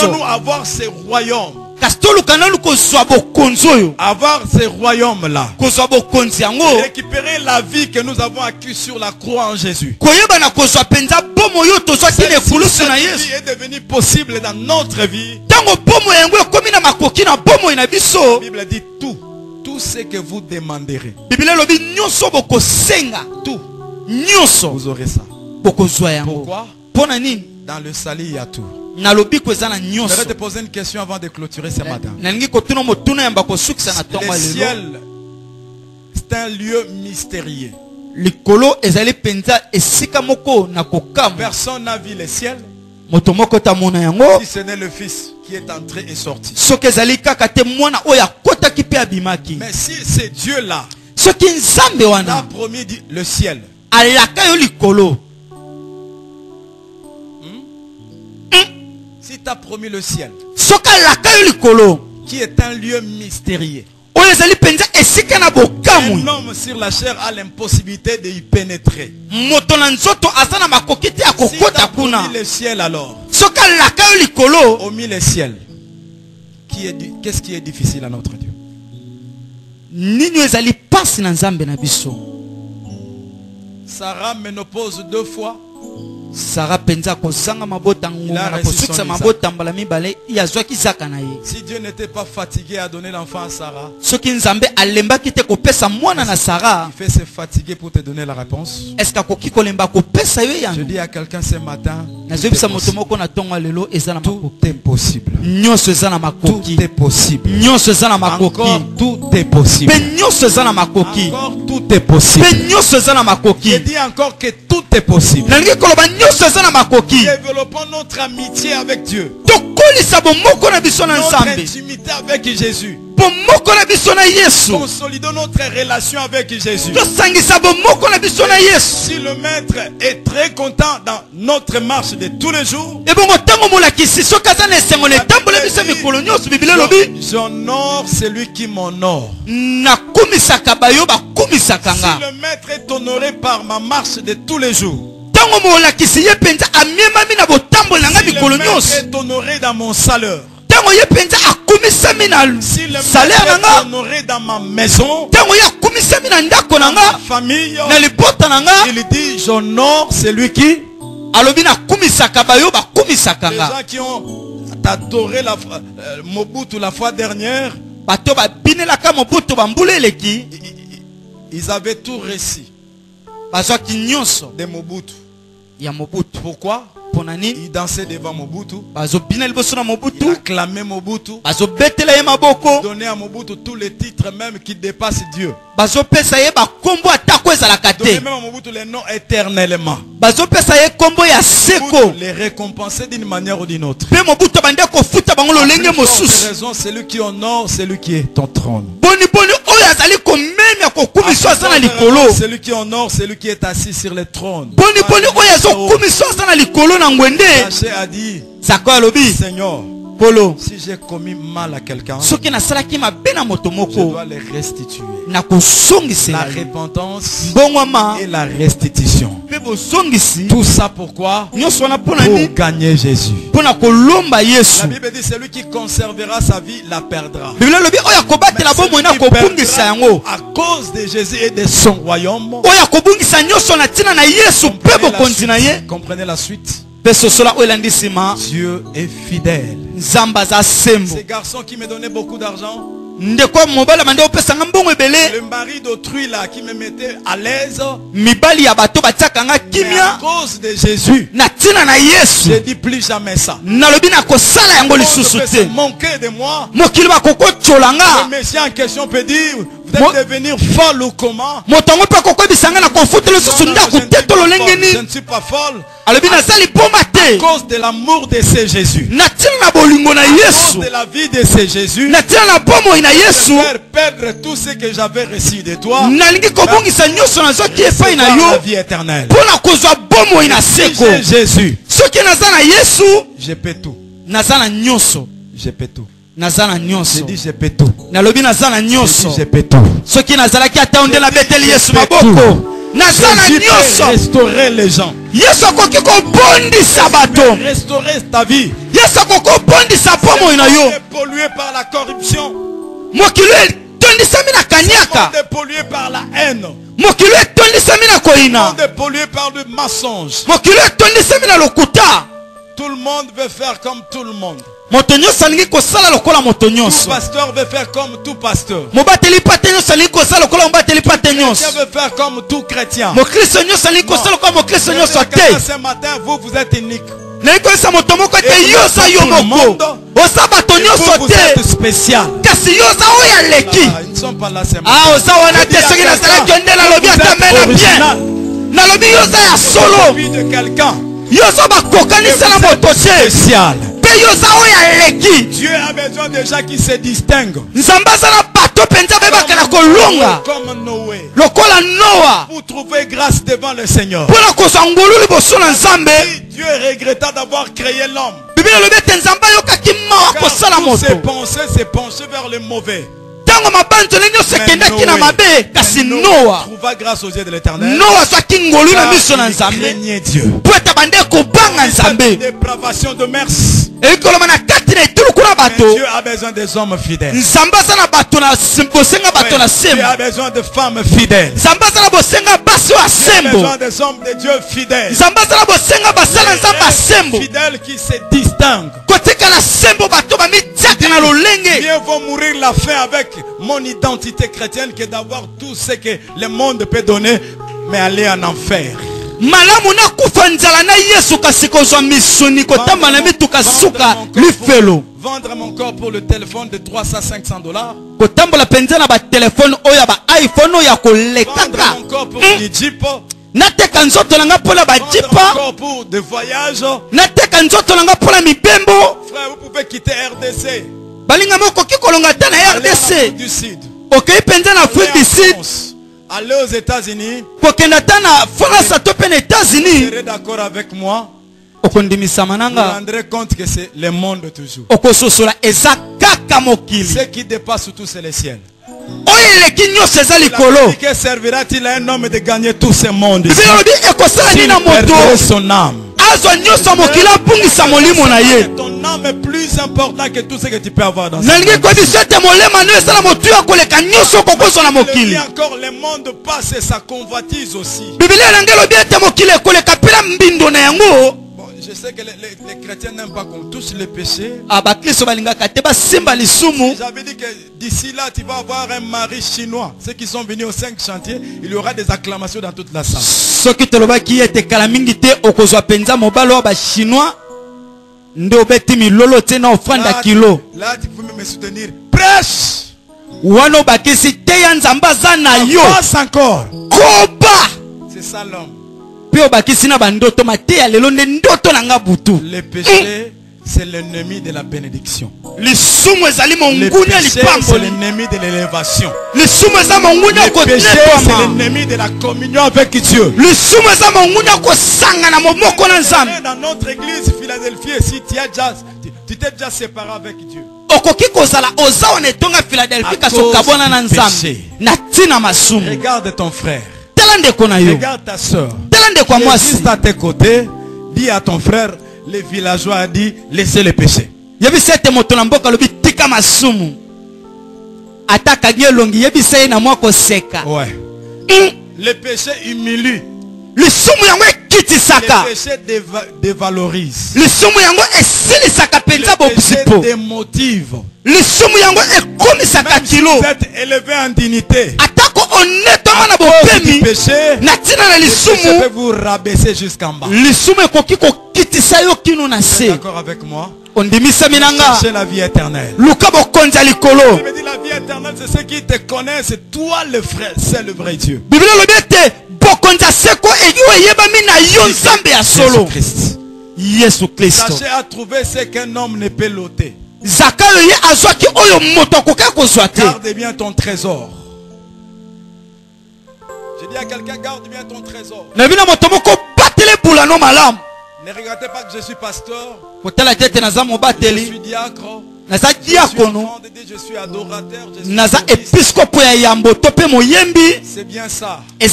nous avoir ces royaumes. Avoir ces royaumes là. Récupérer la vie que nous avons acquise sur la croix en Jésus. Cette vie est devenue possible dans notre vie. La Bible dit tout. Tout ce que vous demanderez. Tout. Vous aurez ça. Pourquoi? Dans le salut, il y a tout. Je vais te poser une question avant de clôturer ce matin. Le ciel, c'est un lieu mystérieux. Personne n'a vu le ciel. Si ce n'est le Fils qui est entré et sorti. Mais si c'est Dieu là, il a promis le ciel. Si tu as promis le ciel, qui est un lieu mystérieux, un homme sur la chair a l'impossibilité d'y pénétrer. Si tu as promis le ciel alors, au milieu du ciel, qu'est-ce qui est difficile à notre Dieu? Sarah ménopause 2 fois. Sarah penza kozanga mabota ngoma na kozukisa mabota mbala mibale yazwaki zaka na ye. Si Dieu n'était pas fatigué à donner l'enfant à Sarah, soki nzambe alembaki te kopesa mwana na Sarah, il fait se fatiguer pour te donner la réponse. Est-ce qu'akoki kolemba kopesa yo yango? Je dis à quelqu'un ce matin, nazobisa moto moko na tonga lelo ezana tout est possible. Nyonso ezana makoki. Tout est possible. Nyonso ezana makoki. Encore tout est possible. Pe nyonso ezana makoki. Encore tout est possible. Pe nyonso ezana makoki. Je dis encore que tout est possible. Développons notre amitié avec Dieu. Notre intimité avec Jésus. Consolidons notre relation avec Jésus. Si le maître est très content dans notre marche de tous les jours, j'honore celui qui m'honore. Si le maître est honoré par ma marche de tous les jours, si le maître est honoré dans mon salaire, si le maître est honoré dans ma maison, dans ma famille, il dit j'honore celui qui. Les gens qui ont adoré Mobutu la fois dernière, ils avaient tout réussi de Mobutu. Pourquoi? Il dansait devant Mobutu. Il acclamait Mobutu. Il donnait à Mobutu tous les titres même qui dépassent Dieu. Il donnait même à Mobutu les noms éternellement. Mobutu les récompensait d'une manière ou d'une autre. Raison, c'est lui qui honore, c'est lui qui est ton trône. Celui qui honore, c'est lui qui est assis sur le trône. Zaché a dit, Seigneur, Polo. Si j'ai commis mal à quelqu'un, Ce qui n'a salaki ma bena je motomoko. dois les restituer. Na kusongisi La la repentance bongwama et la restitution. pebo songisi. Tout ça pourquoi? Nyonso na pona Pour ni gagner Jésus. pona kolomba Yesu. La Bible dit celui qui conservera sa vie la perdra. Biblia lobi oya kobatela bomo na kobungisa yango. À cause de Jésus et de son royaume. Oya kobungisa nyonso na tina na Yesu pebo kontina ye. Comprenez la suite. Peso sola olandisima. Dieu est fidèle. Nzamba za sembo. Ces garçons qui me donnaient beaucoup d'argent, Ndeko mobala mande opesa mbongo ebele. le mari d'autrui là qui me mettait à l'aise, Mibali ya bato batiaka nga mais à kimia. cause de Jésus, Na tina na Yesu. je dis plus jamais ça. Nalobi na kosala yango lisusu Se te. manquer de moi, Mokili bakoko le tolanga. monsieur en question peut dire, vous Mo- êtes devenir folle ou comment? Motongo pe koko bisanga na konfuta lisusu Non, ndaku je ne suis te pas tololenge folle. Je ni. ne suis pas folle. Alobi na sali bomba À te. cause de l'amour de ce Jésus. Na tina na bolingo na À Yesu. cause de la vie de ce Jésus. Na tina na bomo ina Je Yesu. vais perdre tout ce que j'avais reçu de toi. Nalingi kobungisa nyonso nazoki epai na Recevoir la yo. vie éternelle. Pona kozwa bomo ina Si seko. j'ai Jésus, Soki naza na Yesu, je peux tout. naza na nyonso. Je peux tout. Naza na J'ai nyonso. dit je peux tout. Nalobi naza na J'ai nyonso. dit je peux tout. Soki nazalaki ata onde na beteli Yesu Je peux maboko. Naza na Jésus peut nyonso. restaurer les gens. Yesu akoki kobondisa bato. Restaurer ta vie. Yesu akoki kobondisa bomo ina yo. Le monde est pollué par la corruption. Mokili etondisami na Le kaniaka. monde est pollué par la haine. Mokili etondisami na Le koina. monde est pollué par le mensonge. Mokili etondisami na lokuta. Tout le monde veut faire comme tout le monde. Moto nyonso alingi kosala lokola moto Tout nyonso. pasteur veut faire comme tout pasteur. Mobateli pate nyonso alingi kosala lokola mobateli pate Chrétien nyonso. veut faire comme tout chrétien. Mokristo nyonso alingi kosala lokola mokristo nyonso te. Ce matin, vous êtes unique. nalingi koyesa moto moko ete Et yo oza yo tout le moko. monde. Oza bato nyonso Vous êtes te. spécial. Kasi yo oza oyo aleki. Ah, ils ne sont pas là, c'est Ah, oza wana te soki nazalaki onde nalobi ata mena bien. Nalobi yo oza ya solo. vie de quelqu'un Yo oza bakokanisela moto te. spécial. Mpe yo oza oyo aleki. Dieu a besoin de gens qui se distinguent. Nzambe aza na bato mpenza bayebaka na kolonga Comme Noé. lokola Noa Pour trouver grâce devant le Seigneur. mpona kozwa ngolu liboso na Nzambe. Si Dieu regretta d'avoir créé l'homme. Biblia elobi ete Nzambe ayokaki mawa Car kosala toutes ses moto. pensées se penchaient vers le mauvais. Ntango mabanzoli nyonso ekendaki na mabe, kasi Noé Noa trouva grâce aux yeux de l'Éternel. Noa azwaki ngolu na Car miso na il Nzambe craignait Dieu. mpo ete bande kobanga Cette Nzambe. dépravation de mers. ekoloma na kati na etuluku na Mais bato. Dieu a besoin des hommes fidèles. Nzambe aza na bato na bosenga bato na Dieu sembo. a besoin de femmes fidèles. Nzambe aza na bosenga basi oyo ya Dieu a sembo. besoin des hommes de Dieu fidèles. Nzambe aza na bosenga basala Nzambe ya sembo. Fidèles qui se distinguent. kotikala sembo bato bamitiaka na lolenge. Mieux vaut mourir la faim avec mon identité chrétienne que d'avoir tout ce que le monde peut donner, mais aller en enfer. malamu nakufa nzala na Yesu kasi kozwa misuni kotamba na mituka suka lifelo. Vendre mon corps pour le téléphone de 300 à 500 $. kotambola penza na batelefone oyo ya baiphone oyo ya Vendre kolekaka. mon corps pour des jeeps. nateka nzoto na nga mpo na Vendre mon bajipa. corps pour des voyages. nateka nzoto na nga mpo na mibembo. Frère, vous pouvez quitter RDC. balinga mokoki kolonga te na Allez en RDC. Afrique du Sud. okei penza na Afrique Allez du en Sud. France. Allez aux États-Unis. kokenda ta na France to pe na Vous États-Unis. serez d'accord avec moi. okondimisama Vous vous nanga. rendrez compte que c'est le monde toujours. okososola eza kaka mokili. Ce qui dépasse tout, c'est le ciel. oyo eleki nyonso eza likolo. Que servira-t-il à un homme de gagner tout ce monde ici? biblia elobi ekosala nini S'il na moto perdrait son âme. azwa nyonso mokili abungisa molimo na ye. Ton âme est plus important que tout ce que tu peux avoir dans ce nalingi monde. koyebiso ete molema no esala motu ya koleka nyonso okokozwa na Il mokili. dit encore, le monde passe et sa convoitise aussi. biblia elangi elobi ete mokili ekoleka mpela mbindo na yango. Bon, je sais que les chrétiens n'aiment pas qu'on touche le péché. bakristo balingaka te basimba lisumu. J'avais dit que d'ici là, tu vas avoir un mari chinois. Ceux qui sont venus aux 5 chantiers, il y aura des acclamations dans toute la salle. soki tolobaki ete kala mingi te okozwa penza mobali oyo bachinois nde obeti milolo te na ofranda kilo. Là, tu peux me soutenir. Prêche! wana obakisi te ya nzambe aza na yo. Passe encore. koba C'est ça l'homme. mpe obakisi na bandoto mateya lelo nde ndoto na nga butu. Le péché c'est l'ennemi de la bénédiction. Le péché, c'est l'ennemi de l'élévation. Le péché, c'est l'ennemi de la communion avec Dieu. Dans notre église Philadelphie, si tu t'es déjà séparé avec Dieu. Regarde ton frère. Regarde ta soeur. Qui existe à tes côtés. Dis à ton frère, les villageois a dit, laissez le péché. Ouais. Le péché humilie. Le péché dévalorise. Le péché démotive. Même si vous êtes élevé en dignité, à cause du péché, le péché peut vous rabaisser jusqu'en bas. D'accord avec moi? Cherchez la vie éternelle. Il me dit la vie éternelle, c'est ceux qui te connaissent. C'est toi le frère, c'est le vrai Dieu. Jésus-Christ. Sachez à trouver ce qu'un homme ne peut l'ôter. Garde bien ton trésor. Je dis à quelqu'un, garde bien ton trésor. Ne regardez pas que je suis pasteur. Je suis diacre. Je suis enfant de Dieu, je suis adorateur. C'est bien ça. Mais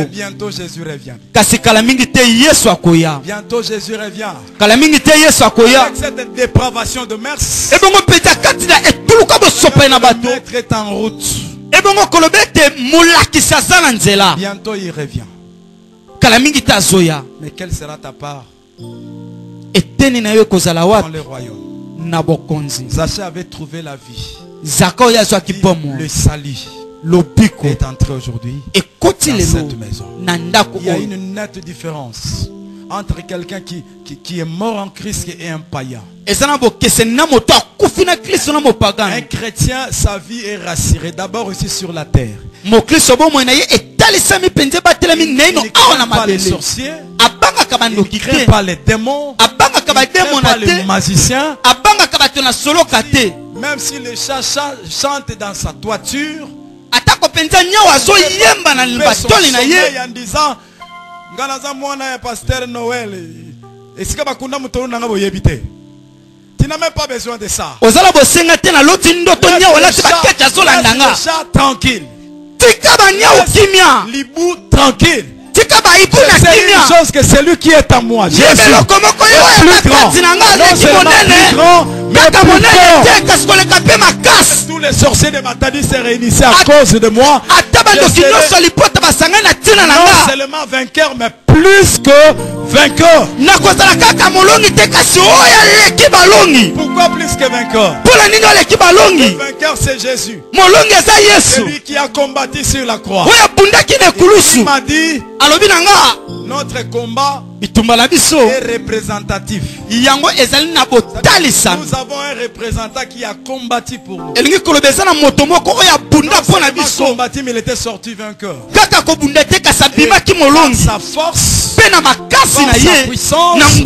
bientôt Jésus revient. Bientôt Jésus revient. Avec cette dépravation de mœurs, maître est en route. Bientôt il revient. Mais quelle sera ta part dans le royaume? Zaché avait trouvé la vie. Le salut est entré aujourd'hui dans cette maison. Il y a une nette différence entre quelqu'un qui est mort en Christ et un païen. Un chrétien, sa vie est rassurée d'abord ici sur la terre. Il ne craint pas les sorciers, il ne craint pas les démons, il ne craint pas les magiciens. Même si les chats chantent dans sa toiture, il peut son sommeil en disant Pasteur Noël, tu n'as même pas besoin de ça. Laisse le chat tranquille. L'hibou tranquille. C'est une chose que celui qui est à moi, Jésus, est plus grand. Non seulement plus grand, mais plus fort. Tous les sorciers de Matadi se réunissaient à cause de moi. Non seulement vainqueur, mais plus que vainqueur. Pourquoi plus que vainqueur? Le vainqueur, c'est Jésus. Celui qui a combattu sur la croix. Il m'a dit, notre combat est représentatif. Nous avons un représentant qui a combattu pour nous. Il il était sorti vainqueur. Dans sa force, dans sa puissance, il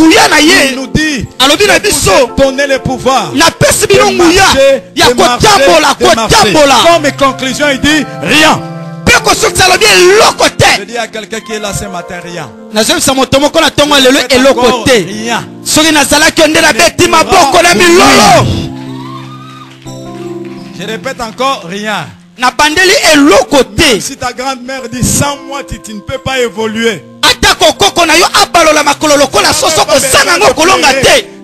nous dit, donnez le pouvoir de marcher. Comme conclusion, il dit rien. Je dis à quelqu'un qui est là ce matin, rien. Je répète encore, rien. Si ta grand-mère dit sans moi tu ne peux pas évoluer,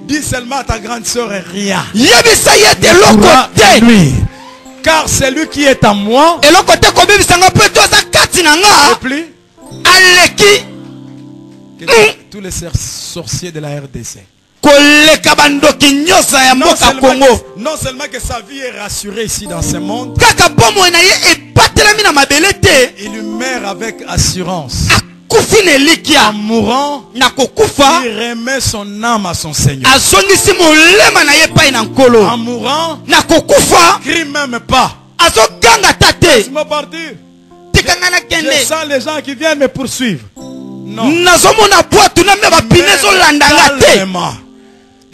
dis seulement à ta grande soeur rien. Car c'est lui qui est à moi. Et plus tous les sorciers de la RDC. Non seulement que sa vie est rassurée ici dans ce monde, il meurt avec assurance. En mourant, il remet son âme à son Seigneur. En mourant, il ne crie même pas. Laisse-moi partir. Je sens les gens qui viennent me poursuivre. Non. Calmement.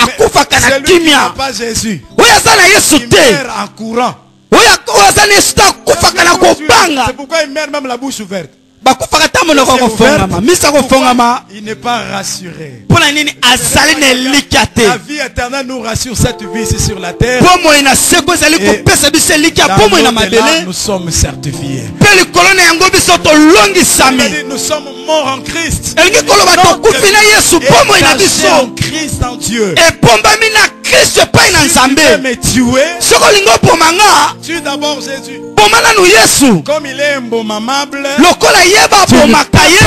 akufaka na celui qui n'a kimia pas Jésus, oyo aza na yesu il te meurt en courant. oyo aza na yesu te akufaka na kobanga C'est pourquoi il meurt même la bouche ouverte. bakufaka ta monoko kofongama misa kofongama Il n'est pas rassuré. mpona nini azali na elikya te La vie éternelle nous rassure cette vie ici sur la terre. bomoi na seko ezali kopesa biso elikya Dans bomoi na l'au-delà, mabele nous sommes certifiés. mpe likolo na yango biso Il tolongisami dit, nous sommes morts en Christ. elingi koloba tokufi na yesu bomoi na Cachés en biso Christ en Dieu. ebombami na kristo epai na Si tu veux nzambe me tuer, soki olingi oboma nga tue d'abord Jésus. boma nanu yesu Comme il est imbomamable, lokola yeba bomaka ye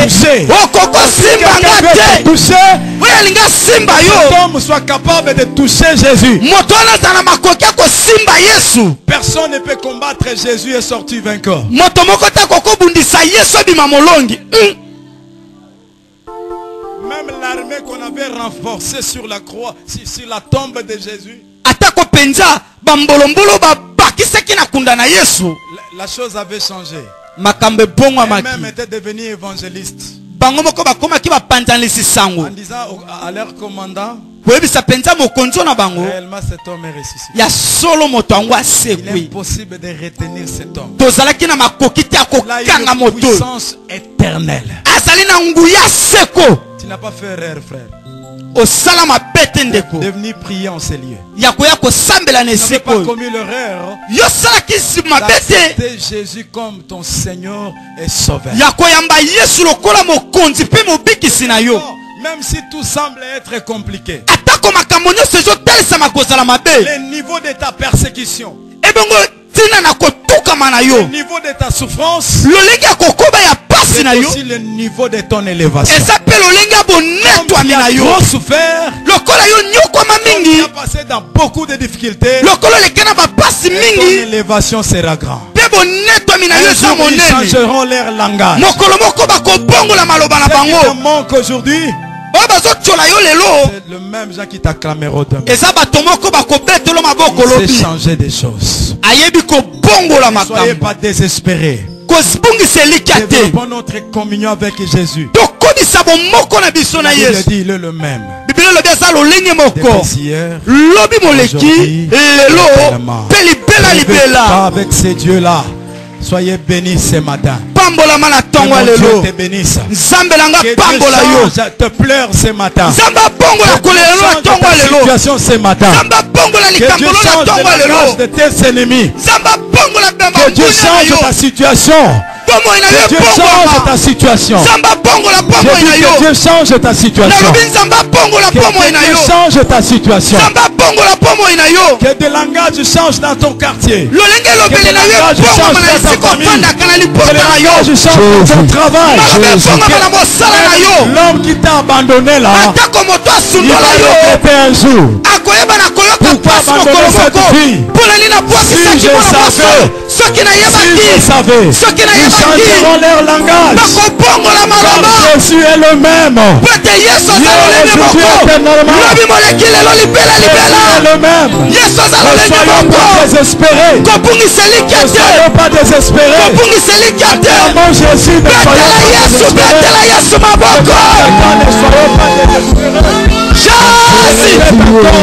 te okokosimbanga te toucher, oyo alingi asimba yo cet homme soit capable de toucher Jésus. moto wana azala na makoki ya kosimba yesu Personne ne peut combattre Jésus et sortir vainqueur. moto moko te kokobundisa yesu ebima molongi Même l'armée qu'on avait renforcée sur la croix, sur la tombe de Jésus, atako penza bambolombolo babakisaki na kunda na yesu la chose avait changé. makambo ebongwamaki Elle-même était devenue évangéliste. bango moko bakomaki bapanzanisi sango En disant à leur commandant, koyebisa penza mokonzi na bango réellement cet homme est ressuscité. ya solo moto yango Il est asekwi impossible de retenir cet homme. tozalaki na makoki te ya Il a kokanga une moto puissance éternelle. azali na nguya seko Tu n'as pas fait erreur, frère. osala mabe te ndeko Devenu prier en ces lieux. ya koya kosambela na Tu n'avais eseko pas oyo commis l'erreur yo osalaki mabe te d'accepter Jésus comme ton Seigneur et Sauveur. ya koyamba yesu lokola mokonzi mpe mobikisi na yo Même si tout semble être compliqué, atako makambo nyonso ezotelesama kozala mabe le niveau de ta persécution, ebongo ntina na kotukama na le yo niveau de ta souffrance, lolenge ya kokoba ya pasi c'est na yo aussi le niveau de ton élévation. eza mpe lolenge ya bonetwami na yo Trop souffert, lokola yo nyokwama tu mingi as passé dans beaucoup de difficultés, lokola oleke na bapasi ton mingi élévation sera grande. mpe bonetwami na yo Un eza jour, ils monene changeront leur langage. mokolo moko bakobongola maloba na Ce qui te bango manque aujourd'hui, oyo bazotyola yo lelo c'est le même gens qui t'acclameront demain. eza bato moko bakobetelo maboko Il lobi sait changer des choses. ayebi kobongola Ne soyez makambo pas désespérés. kobungisa elikya te Développons notre communion avec Jésus. tokodisa bomoko na biso na Il yesu dit, il est le même. biblia elobi aza lolenge moko Depuis hier, lobi moleki aujourd'hui, lelo éternellement. mpe libela Pas libela avec ces dieux-là. Soyez bénis ce matin. pambolama na Que ntongo ya mon Dieu lelo te bénisse. nzambe na nga Que Dieu pambola yo change, te pleure ce matin. nzambe abongola kolelo na Change ntongo ya ta lelo situation ce matin. nzambe abongola Que Dieu likambo lo na change ntongo ya le langage lelo de tes ennemis. nzambe abongola bamba Que Dieu mbuna na change yo ta situation. bomoi na yo Que Dieu change ta ebongwama situation. nzambe abongola Je bomoi na dis yo que Dieu change ta situation. nalobi nzambe abongola bomoi na Que Dieu yo change ta situation. nzambe abongola bomoi na yo Que des langages changent dans ton quartier. lolenge elobeli na yo langage ebongwama na change dans ta esika famille. ofandaka na Que libota les na yo langages changent dans ton travail. malobi ebongwama na mosala na yo L'homme qui t'a abandonné là, atako moto il asundola va yo regretter un jour. akoyeba na koyoka Pourquoi mpasi mokolo abandonner cette moko fille? mpona nini abwakisaki Si je mwana mwasi savais. soki Si nayebaki vous savez, soki ils nayebaki changeront leur langage. bakobongola Comme maloba Jésus est le même. po ete yesu aza Hier, lolenge aujourd'hui, moko éternellement. lobi moleki lelo libela Jésus est libela le même. yesu aza Ne lolenge soyons moko pas désespérés. kobungisa elikya Ne te soyons pas désespérés. kobungisa elikya te Mon Jésus, ne soyons betela pas yesu désespérés. betela yesu maboko Ne soyons pas désespérés. jasi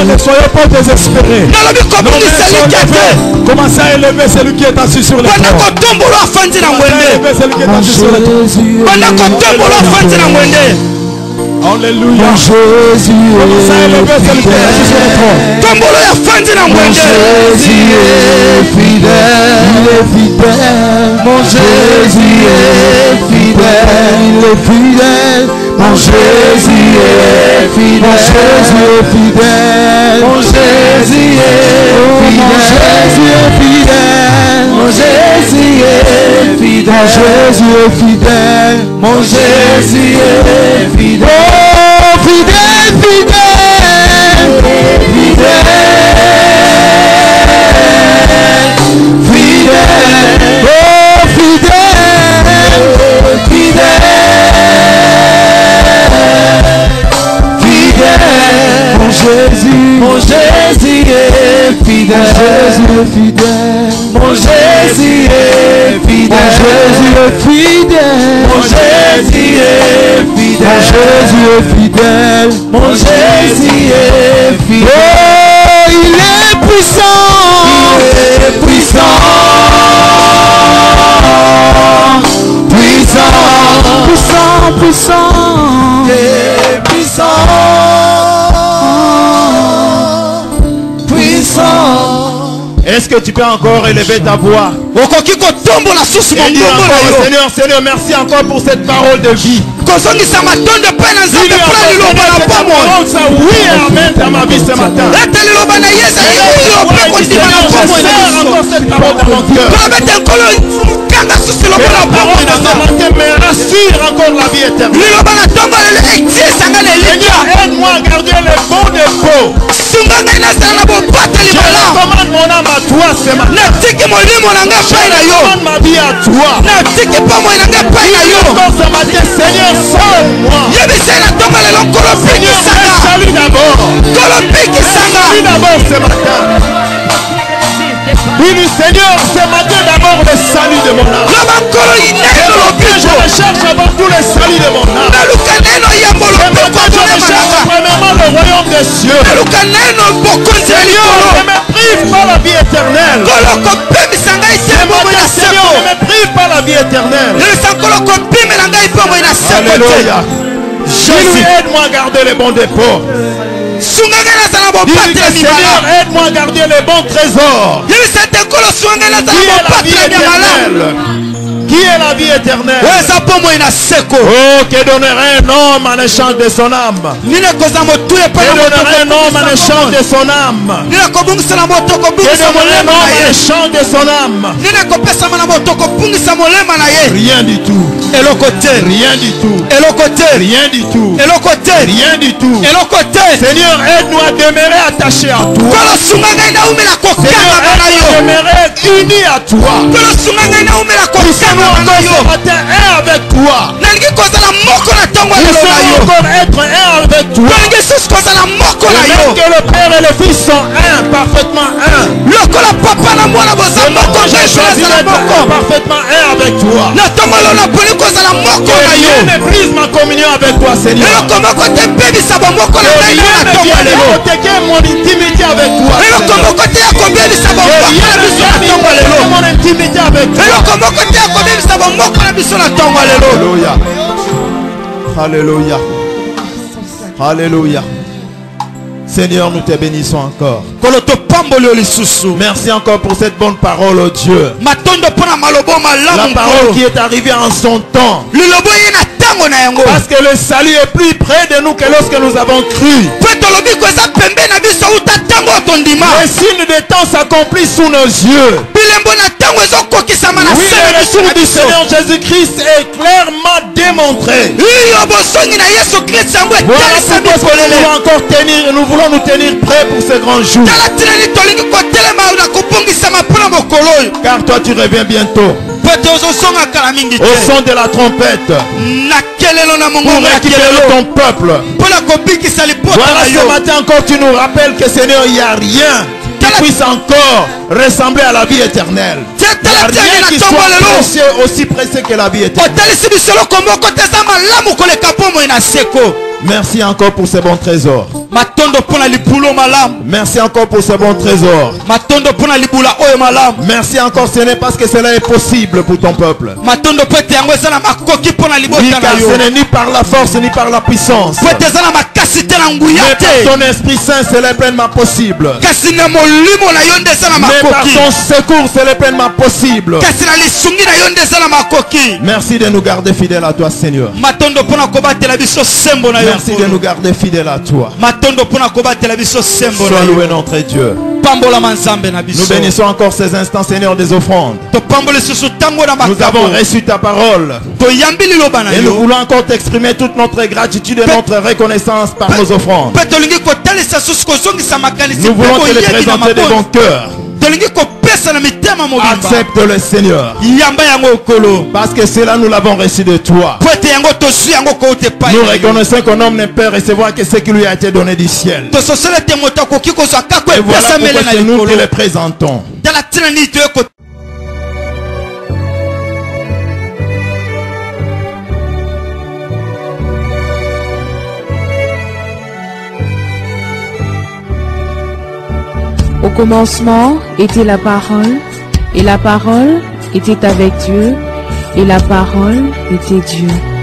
Ne soyons pas désespérés. nalobi Nos mains kobungisa sont elikya te levées. Commencez à élever celui qui est assis sur les banda trônes. kotombolo afandi na Commencez à ngwende élever celui qui est assis sur les trônes. banda kotombolo afandi na ngwende Alléluia. Commencez à élever celui qui est assis sur les trônes. tombolo ya fandi na ngwende Jésus est fidèle, il est fidèle, mon Jésus est fidèle, il est fidèle, mon Jésus est fidèle, mon Jésus est fidèle, mon Jésus est fidèle, mon Jésus est fidèle, mon Jésus est fidèle, mon Jésus est fidèle, oh fidèle, fidèle, fidèle. Fidèle, oh fidèle, fidèle, fidèle, mon Jésus est fidèle, mon Jésus est fidèle, mon Jésus est fidèle, mon Jésus est fidèle. Mon Jésus est Mon Jésus est fidèle. Mon Jésus est fidèle. Oh, il est puissant. Il est puissant. Puissant. Puissant, puissant. Il est puissant. Puissant. Est-ce que tu peux encore élever ta voix? Et dire encore, Seigneur, Seigneur, merci encore pour cette parole de vie. Dis-lui encore ça, oui et amen dans ma vie ce matin. Seigneur, encore cette parole dans mon cœur. Et la parole de ce matin me rassure encore la vie éternelle. Seigneur, aide-moi à garder les bons dépôts. Je recommande mon âme à toi ce matin. Je recommande ma vie à toi. Encore ce matin, Seigneur, sauve-moi. Seigneur, salut d'abord. Salut d'abord ce matin. Oui, Seigneur, ce matin d'abord le salut de mon âme. Je recherche avant tout le salut de mon âme. Ce matin, je recherche premièrement le royaume des cieux. Seigneur, ne me prive pas la vie éternelle. Ce matin, Seigneur, ne me prive pas la vie éternelle. Alléluia. Jésus, aide-moi à garder les bons dépôts. Dis-lui que Seigneur, aide-moi à garder les bons trésors. Qui est la vie éternelle? Qui est la vie éternelle? Oh, que donnerait un homme en échange de son âme? Que donnerait un homme en échange de son âme? Que donnerait un homme en échange de son âme? Rien du tout. Rien du tout. Rien du tout. Rien du tout. Seigneur, aide-nous à demeurer attachés à toi. Seigneur, aide-nous à demeurer unis à toi. Nous encore ce matin un avec toi. Nous encore être un avec toi. Même que le Père et le Fils sont un, parfaitement un. J'ai choisi d'être parfaitement un avec toi. Que rien ne brise ma communion avec toi, Seigneur. Que rien ne vienne hypothéquer mon intimité avec toi, Seigneur. Que rien ne vienne hypothéquer mon intimité avec toi. Alléluia. Alléluia. Alléluia. Seigneur, nous te bénissons encore. Merci encore pour cette bonne parole, oh Dieu. La parole qui est arrivée en son temps. Parce que le salut est plus près de nous que lorsque nous avons cru. Les signes des temps s'accomplissent sous nos yeux. Oui, le retour du Seigneur Jésus-Christ est clairement démontré. Voilà pourquoi nous voulons nous tenir prêts pour ce grand jour. Car toi tu reviens bientôt. Au son de la trompette. Pour récupérer ton peuple. Voilà, ce matin encore tu nous rappelles que Seigneur, il n'y a rien qui puisse encore ressembler à la vie éternelle. Il n'y a rien qui soit précieux, aussi précieux que la vie éternelle. Merci encore pour ces bons trésors. Merci encore pour ces bons trésors. Merci encore, Seigneur, parce que cela est possible pour ton peuple. Oui, car ce n'est ni par la force ni par la puissance, mais par ton Esprit Saint, cela est pleinement possible. Mais par ton secours, cela est pleinement possible. Merci de nous garder fidèles à toi, Seigneur. Merci de nous garder fidèles à toi. Sois loué notre Dieu. Nous bénissons encore ces instants, Seigneur, des offrandes. Nous avons reçu ta parole. Et nous voulons encore t'exprimer toute notre gratitude et notre reconnaissance par nos offrandes. Nous voulons te les présenter de bon cœur. Accepte le Seigneur. Parce que cela nous l'avons reçu de toi. Nous reconnaissons qu'un homme ne peut recevoir que ce qui lui a été donné du ciel. Et voilà pourquoi c'est nous qui le présentons. Nous voulons commencement était la parole, et la parole était avec Dieu, et la parole était Dieu.